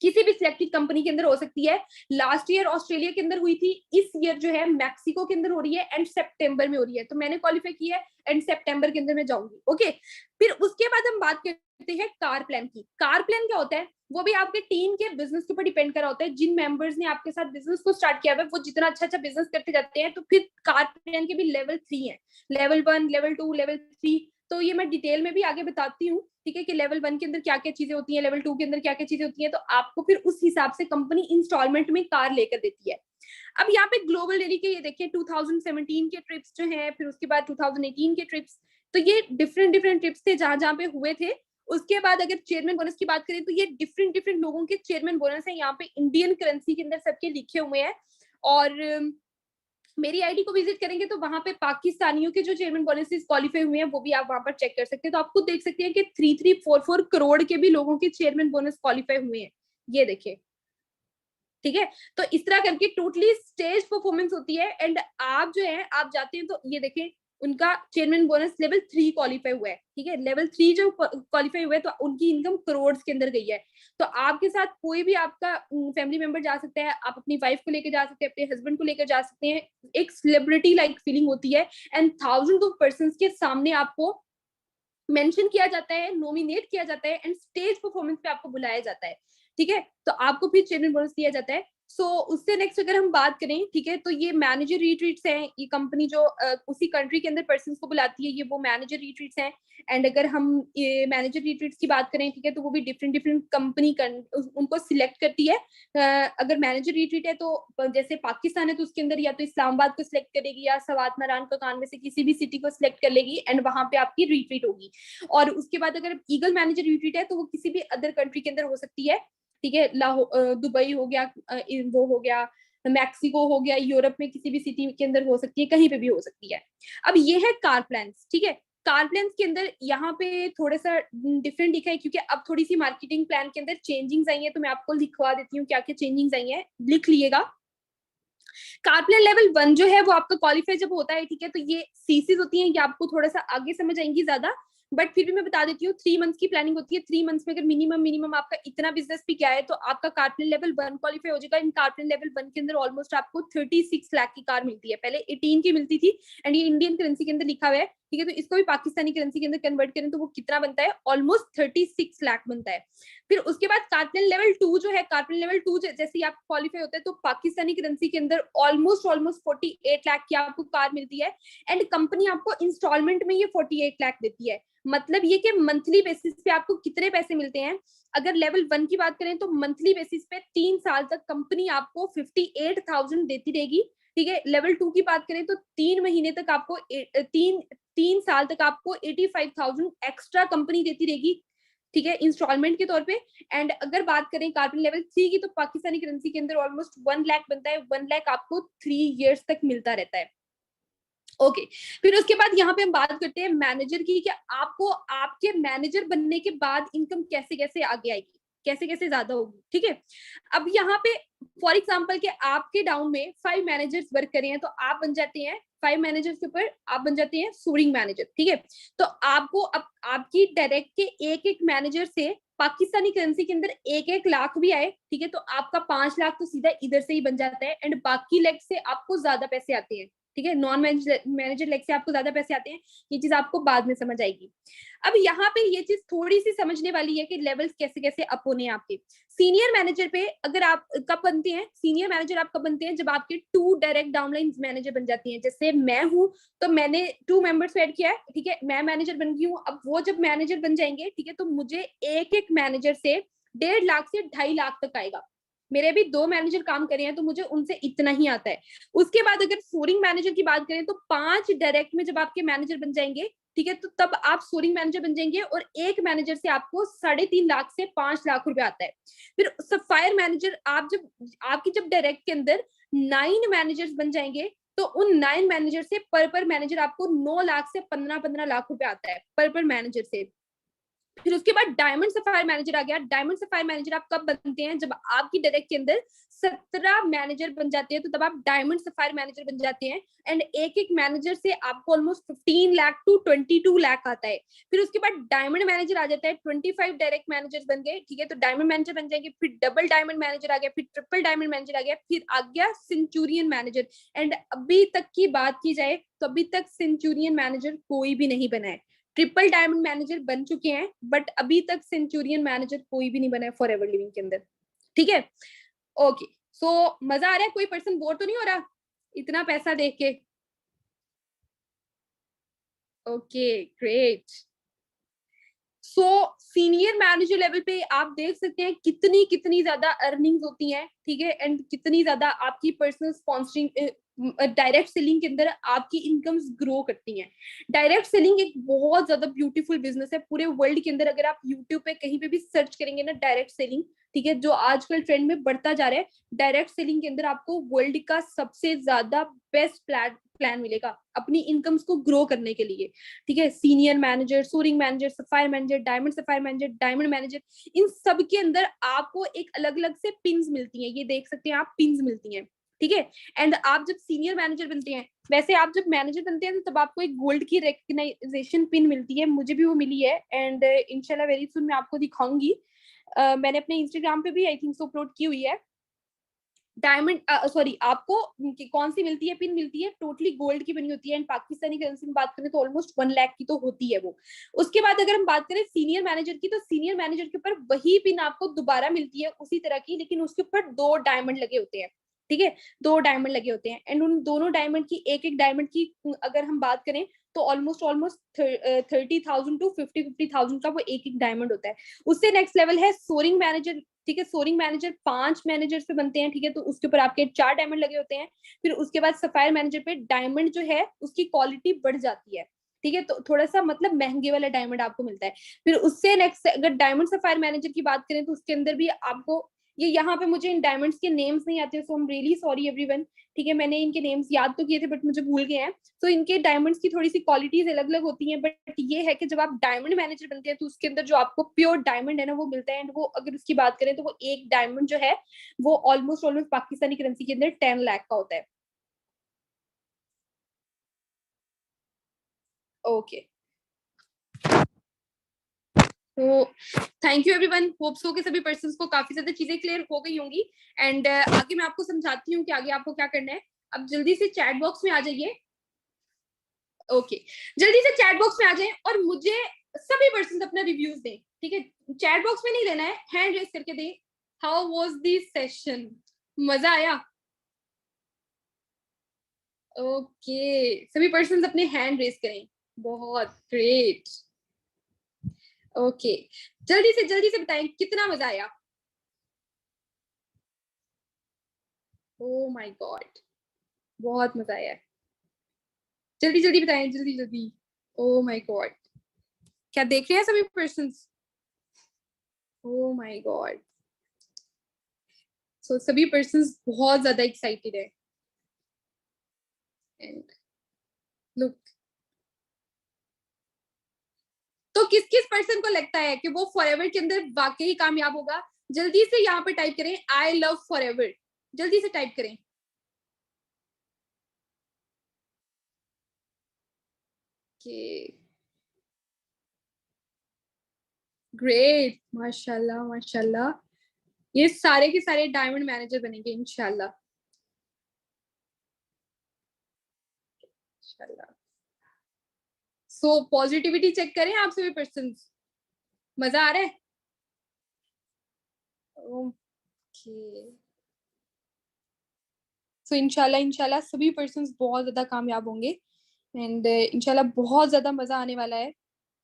किसी भी सिलेक्टेड कंपनी के अंदर हो सकती है। लास्ट ईयर ऑस्ट्रेलिया के अंदर हुई थी, इस ईयर जो है मैक्सिको के अंदर हो रही है एंड सितंबर में हो रही है। तो मैंने क्वालिफाई किया है एंड सितंबर के अंदर मैं जाऊंगी। ओके, फिर उसके बाद हम बात करते हैं कार प्लान की। कार प्लान क्या होता है, वो भी आपके टीम के बिजनेस के ऊपर डिपेंड कर रहा होता है। जिन मेंबर्स ने आपके साथ बिजनेस को स्टार्ट किया है वो जितना अच्छा बिजनेस करते जाते हैं तो फिर कार प्लान के भी लेवल 3 है, लेवल 1, लेवल 2, लेवल 3। तो ये मैं डिटेल में भी आगे बताती हूँ, ठीक है, कि लेवल 1 के अंदर क्या क्या चीजें होती हैं, लेवल 2 के अंदर क्या क्या चीजें होती हैं। तो आपको फिर उस हिसाब से कंपनी इंस्टॉलमेंट में कार लेकर देती है। अब यहाँ पे ग्लोबल डेली के ये देखिए 2017 के ट्रिप्स जो है, फिर उसके बाद 2018 के ट्रिप्स, तो ये डिफरेंट ट्रिप्स थे जहां जहां पे हुए थे। उसके बाद अगर चेयरमैन बोनस की बात करें तो ये डिफरेंट लोगों के चेयरमैन बोनस है। यहाँ पे इंडियन करेंसी के अंदर सबके लिखे हुए हैं और मेरी आईडी को विजिट करेंगे तो वहां पे पाकिस्तानियों के जो चेयरमैन बोनसेस क्वालिफाई हुए हैं वो भी आप वहां पर चेक कर सकते हैं। तो आप खुद देख सकते हैं कि 3344 करोड़ के भी लोगों के चेयरमैन बोनस क्वालिफाई हुए हैं, ये देखिए, ठीक है। तो इस तरह करके टोटली स्टेज परफॉर्मेंस होती है एंड आप जो है आप जाते हैं तो ये देखें उनका चेयरमैन बोनस लेवल 3 क्वालिफाई हुआ है, ठीक है। लेवल 3 जो क्वालिफाई हुआ है तो उनकी इनकम करोड़ के अंदर गई है। तो आपके साथ कोई भी आपका फैमिली मेंबर जा सकता है, आप अपनी वाइफ को लेकर जा सकते हैं, अपने हस्बैंड को लेकर जा सकते हैं। एक सेलिब्रिटी लाइक फीलिंग होती है एंड थाउजेंड ऑफ पर्सन के सामने आपको मेंशन किया जाता है, नॉमिनेट किया जाता है एंड स्टेज परफॉर्मेंस पे आपको बुलाया जाता है, ठीक है। तो आपको फिर चेयरमैन बोनस दिया जाता है। सो उससे नेक्स्ट अगर हम बात करें, ठीक है, तो ये मैनेजर रिट्रीट्स हैं। ये कंपनी जो उसी कंट्री के अंदर पर्सन को बुलाती है, ये वो मैनेजर रिट्रीट्स हैं। एंड अगर हम ये मैनेजर रिट्रीट्स की बात करें, ठीक है, तो वो भी डिफरेंट कंपनी उनको सिलेक्ट करती है। अगर मैनेजर रिट्रीट है तो जैसे पाकिस्तान है तो उसके अंदर या तो इस्लामाबाद को सिलेक्ट करेगी या सवात मरान का कान में से किसी भी सिटी को सिलेक्ट कर लेगी एंड वहां पे आपकी रिट्रीट होगी। और उसके बाद अगर ईगल मैनेजर रिट्रीट है तो वो किसी भी अदर कंट्री के अंदर हो सकती है, ठीक है। दुबई हो गया, वो हो गया, मैक्सिको हो गया, यूरोप में किसी भी सिटी के अंदर हो सकती है, कहीं पे भी हो सकती है। अब ये है कार प्लान्स, ठीक है। कार प्लान्स के अंदर यहाँ पे थोड़ा सा डिफरेंट दिखा है क्योंकि अब थोड़ी सी मार्केटिंग प्लान के अंदर चेंजिंग्स आई है। तो मैं आपको लिखवा देती हूँ क्या क्या चेंजिंग्स आई है, लिख लिएगा। कार प्लान लेवल 1 जो है वो आपका क्वालिफाई जब होता है, ठीक है, तो ये सीसीज होती हैं, ये आपको थोड़ा सा आगे समझ आएंगी ज्यादा, बट फिर भी मैं बता देती हूँ 3 मंथ्स की प्लानिंग होती है। 3 मंथ्स में अगर मिनिमम आपका इतना बिजनेस भी क्या है तो आपका कार प्लान लेवल 1 क्वालिफाई हो जाएगा। इन कार प्लान लेवल 1 के अंदर ऑलमोस्ट आपको 36 लाख की कार मिलती है, पहले 18 की मिलती थी एंड ये इंडियन करेंसी के अंदर लिखा हुआ है, ठीक है। तो इसको भी पाकिस्तानी करेंसी के अंदर कन्वर्ट करें तो वो कितना बनता है, ऑलमोस्ट 36 लाख बनता है। फिर उसके बाद कार प्लान लेवल 2 जो है, कार प्लान लेवल 2 जैसे ही आप क्वालिफाई होते हैं तो पाकिस्तानी करेंसी के अंदर ऑलमोस्ट 48 लाख की आपको कार मिलती है एंड कंपनी आपको इंस्टॉलमेंट में ये 48 लाख देती है। मतलब ये कि मंथली बेसिस पे आपको कितने पैसे मिलते हैं। अगर लेवल 1 की बात करें तो मंथली बेसिस पे 3 साल तक कंपनी आपको 58,000 देती रहेगी, ठीक है। लेवल 2 की बात करें तो 3 महीने तक आपको तीन साल तक आपको 85,000 एक्स्ट्रा कंपनी देती रहेगी, ठीक है, इंस्टॉलमेंट के तौर पे। एंड अगर बात करें कार्बन लेवल 3 की तो पाकिस्तानी करेंसी के अंदर ऑलमोस्ट 1 लाख बनता है। 1 लाख आपको 3 इयर्स तक मिलता रहता है। ओके, फिर उसके बाद यहाँ पे हम बात करते हैं मैनेजर की, कि आपको आपके मैनेजर बनने के बाद इनकम कैसे कैसे आगे आएगी, कैसे कैसे ज्यादा होगी, ठीक है। अब यहाँ पे फॉर एग्जाम्पल के आपके डाउन में 5 मैनेजर्स वर्क कर रहे हैं तो आप बन जाते हैं 5 मैनेजर्स के ऊपर आप बन जाते हैं सोरिंग मैनेजर, ठीक है। तो आपको अब आपकी डायरेक्ट के एक मैनेजर से पाकिस्तानी करेंसी के अंदर 1 लाख भी आए, ठीक है, तो आपका 5 लाख तो सीधा इधर से ही बन जाता है एंड बाकी लेग से आपको ज्यादा पैसे आते हैं, ठीक है। नॉन मैनेजर लेग से आपको ज्यादा पैसे आते हैं, ये चीज आपको बाद में समझ आएगी। अब यहाँ पे ये चीज थोड़ी सी समझने वाली है कि लेवल्स कैसे कैसे अप होने हैं आपके। सीनियर मैनेजर पे अगर आप कब बनते हैं, सीनियर मैनेजर आप कब बनते हैं, जब आपके 2 डायरेक्ट डाउनलाइन मैनेजर बन जाती हैं। जैसे मैं हूं तो मैंने 2 मेंबर्स ऐड किया है, ठीक है, मैं मैनेजर बन गई हूँ। अब वो जब मैनेजर बन जाएंगे, ठीक है, तो मुझे एक मैनेजर से 1.5 लाख से 2.5 लाख तक आएगा, मेरे भी 2 मैनेजर काम करे हैं तो मुझे उनसे इतना ही आता है। उसके बाद अगर सोरिंग मैनेजर की बात करें तो 5 डायरेक्ट में जब आपके मैनेजर बन जाएंगे, ठीक है, तो तब आप सोरिंग मैनेजर बन जाएंगे और एक मैनेजर से आपको 3.5 लाख से 5 लाख रुपए आता है। फिर सफायर मैनेजर आप जब आपकी जब डायरेक्ट के अंदर 9 मैनेजर्स बन जाएंगे तो उन 9 मैनेजर से पर मैनेजर आपको 9 लाख से 15 लाख रुपए आता है पर मैनेजर से। फिर उसके बाद डायमंड सफायर मैनेजर आ गया। डायमंड सफायर मैनेजर आप कब बनते हैं, जब आपकी डायरेक्ट के अंदर 17 मैनेजर बन जाते हैं तो तब आप डायमंड सफायर मैनेजर बन जाते हैं। एंड एक एक मैनेजर से आपको ऑलमोस्ट 15 लाख टू 22 लाख आता है। फिर उसके बाद डायमंड मैनेजर आ जाता है, 25 डायरेक्ट मैनेजर बन गए, ठीक है, तो डायमंड मैनेजर बन जाएंगे। फिर डबल डायमंड मैनेजर आ गया, फिर ट्रिपल डायमंड मैनेजर आ गया, फिर आ गया सेंचुरियन मैनेजर। एंड अभी तक की बात की जाए तो अभी तक सेंचुरियन मैनेजर कोई भी नहीं बना है। ट्रिपल डायमंड मैनेजर बन चुके हैं बट अभी तक सेंचुरियन मैनेजर कोई भी नहीं बना है फॉर एवर लिविंग के अंदर, ठीक है। ओके, सो मजा आ रहा है? कोई पर्सन बोर तो नहीं हो रहा इतना पैसा देख के? Okay, great. So senior manager level पे आप देख सकते हैं कितनी कितनी ज्यादा अर्निंग्स होती हैं, ठीक है, एंड कितनी ज्यादा आपकी पर्सनल स्पॉन्सरिंग डायरेक्ट सेलिंग के अंदर आपकी इनकम्स ग्रो करती हैं। डायरेक्ट सेलिंग एक बहुत ज्यादा ब्यूटीफुल बिजनेस है पूरे वर्ल्ड के अंदर। अगर आप यूट्यूब पे कहीं पे भी सर्च करेंगे ना डायरेक्ट सेलिंग, ठीक है, जो आजकल ट्रेंड में बढ़ता जा रहा है, डायरेक्ट सेलिंग के अंदर आपको वर्ल्ड का सबसे ज्यादा बेस्ट प्लान मिलेगा अपनी इनकम्स को ग्रो करने के लिए, ठीक है। Senior manager, soaring manager, sapphire manager, diamond sapphire manager, diamond manager, इन सब के अंदर आपको एक अलग अलग से पिन्स मिलती हैं। ये देख सकते हैं आप, पिन्स मिलती हैं, ठीक है। एंड आप जब सीनियर मैनेजर बनते हैं, वैसे आप जब मैनेजर बनते हैं तो तब आपको एक गोल्ड की रिकग्नाइजेशन पिन मिलती है, मुझे भी वो मिली है। एंड इंशाल्लाह वेरी सुन मैं आपको दिखाऊंगी। मैंने अपने इंस्टाग्राम पे भी आई थिंक सो अपलोड की हुई है। डायमंड सॉरी, आपको कौन सी मिलती है, पिन मिलती है, टोटली गोल्ड की बनी होती है। एंड पाकिस्तानी करेंसी में बात करें तो ऑलमोस्ट 1 लाख की तो होती है वो। उसके बाद अगर हम बात करें सीनियर मैनेजर की, तो सीनियर मैनेजर के ऊपर वही पिन आपको दोबारा मिलती है उसी तरह की, लेकिन उसके ऊपर 2 डायमंड लगे होते हैं, ठीक है, 2 डायमंड लगे होते हैं। एंड उन दोनों डायमंड की एक एक डायमंड की अगर हम बात करें तो ऑलमोस्ट 30,000 टू 50,000 का वो एक एक डायमंड होता है। उससे नेक्स्ट लेवल है सोरिंग मैनेजर, ठीक है। सोरिंग मैनेजर 5 मैनेजर पे बनते हैं, ठीक है, तो उसके ऊपर आपके 4 डायमंड लगे होते हैं। फिर उसके बाद सफायर मैनेजर पे डायमंड जो है उसकी क्वालिटी बढ़ जाती है, ठीक है, तो थोड़ा सा मतलब महंगे वाला डायमंड आपको मिलता है। फिर उससे नेक्स्ट अगर डायमंड सफायर मैनेजर की बात करें तो उसके अंदर भी आपको ये यहाँ पे मुझे इन डायमंड्स के नेम्स नहीं आते, so I am really sorry everyone, ठीक है। मैंने इनके नेम्स याद तो किए थे बट मुझे भूल गए हैं। तो इनके डायमंड्स की थोड़ी सी क्वालिटीज अलग अलग होती हैं, बट ये है कि जब आप डायमंड मैनेजर बनते हैं तो उसके अंदर जो आपको प्योर डायमंड है ना वो मिलता है। एंड वो अगर उसकी बात करें तो वो एक डायमंड जो है वो ऑलमोस्ट पाकिस्तानी करेंसी के अंदर 10 लाख का होता है। ओके, तो thank you everyone. Hope so कि सभी पर्सन्स को काफी ज्यादा चीजें क्लियर हो गई होंगी। एंड आगे मैं आपको समझाती हूँ कि आगे आपको क्या करना है। अब जल्दी से चैट बॉक्स में आ जाइए। ओके, जल्दी से चैट बॉक्स में आ जाएं और मुझे सभी पर्सन अपना रिव्यूज दें, ठीक है। चैट बॉक्स में नहीं देना है, हैंड रेस करके दें। How was this session? मजा आया? ओके, सभी पर्सन अपने हैंड रेस करें। बहुत ग्रेट। ओके, जल्दी से बताएं कितना मजा आया। ओ माय गॉड, बहुत मजा आया। जल्दी जल्दी बताएं, जल्दी जल्दी। ओ माय गॉड, क्या देख रहे हैं सभी पर्सन? ओ माय गॉड, सो सभी पर्सन बहुत ज्यादा एक्साइटेड है। एंड लुक, तो किस किस पर्सन को लगता है कि वो फॉरएवर के अंदर वाकई कामयाब होगा? जल्दी से यहाँ पे टाइप करें आई लव फॉरएवर, जल्दी से टाइप करें। कि ग्रेट, माशाल्लाह माशाल्लाह, ये सारे के सारे डायमंड मैनेजर बनेंगे इंशाल्लाह इंशाल्लाह। सो पॉजिटिविटी चेक करें आप सभी पर्सन, मजा आ रहा है? ओके, सो इंशाल्लाह इंशाल्लाह सभी पर्सन बहुत ज्यादा कामयाब होंगे। एंड इंशाल्लाह बहुत ज्यादा मजा आने वाला है।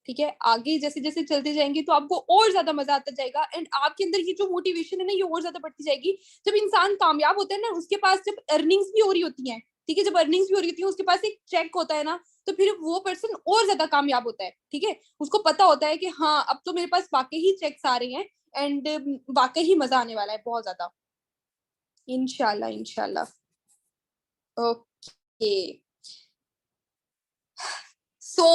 ठीक है, आगे जैसे जैसे चलते जाएंगे तो आपको और ज्यादा मजा आता जाएगा, एंड आपके अंदर ये जो मोटिवेशन है ना, ये और ज्यादा बढ़ती जाएगी। जब इंसान कामयाब होता है ना, उसके पास जब अर्निंग्स भी हो रही होती हैं, ठीक है, जब अर्निंग्स भी हो रही होती है, उसके पास एक चेक होता है ना, तो फिर वो पर्सन और ज्यादा कामयाब होता है। ठीक है, उसको पता होता है कि हाँ, अब तो मेरे पास वाकई ही चेक्स आ रहे हैं, एंड वाकई ही मजा आने वाला है बहुत ज्यादा, इंशाल्लाह इंशाल्लाह। ओके, सो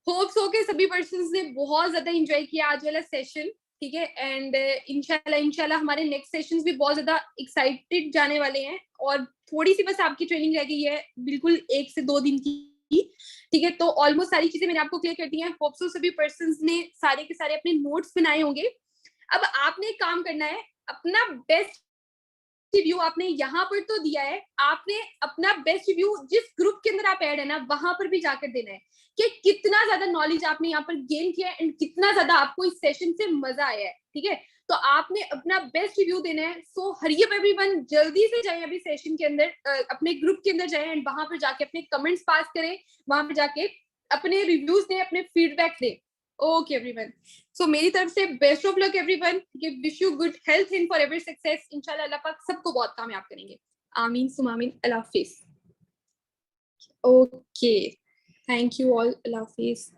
होप सो के सभी पर्सन्स ने बहुत ज्यादा एंजॉय किया आज वाला सेशन। ठीक है, एंड इंशाल्लाह इंशाल्लाह हमारे नेक्स्ट सेशंस भी बहुत ज्यादा एक्साइटेड जाने वाले हैं, और थोड़ी सी बस आपकी ट्रेनिंग रह गई है, बिल्कुल 1 से 2 दिन की। ठीक है, तो ऑलमोस्ट सारी चीजें मैंने आपको क्लियर कर दी हैं। होप सो सभी पर्सन्स ने सारे के सारे अपने नोट्स बनाए होंगे। अब आपने एक काम करना है, अपना बेस्ट रिव्यू आपने यहाँ पर तो दिया है, आपने अपना बेस्ट रिव्यू जिस ग्रुप के अंदर आप ऐड है ना, वहां पर भी जाकर देना है कि कितना ज्यादा नॉलेज आपने यहाँ पर गेन किया है, एंड कितना ज्यादा आपको इस सेशन से मजा आया है। ठीक है, तो आपने अपना बेस्ट रिव्यू देना है। सो हरी अप एवरीवन, जल्दी से जाए अभी सेशन के अंदर, अपने ग्रुप के अंदर जाए, एंड वहां पर जाके अपने कमेंट्स पास करें, वहां पर जाके अपने रिव्यूज दें, अपने फीडबैक दें। ओके एवरीवन, सो मेरी तरफ से best of luck everyone, wish you good health in for ever success. इंशाल्लाह अल्लाह पाक सबको बहुत कामयाब करेंगे। आमीन सुम आमीन, अल्लाह हाफिज। ओके, थैंक यू ऑल, अल्लाह हाफिज।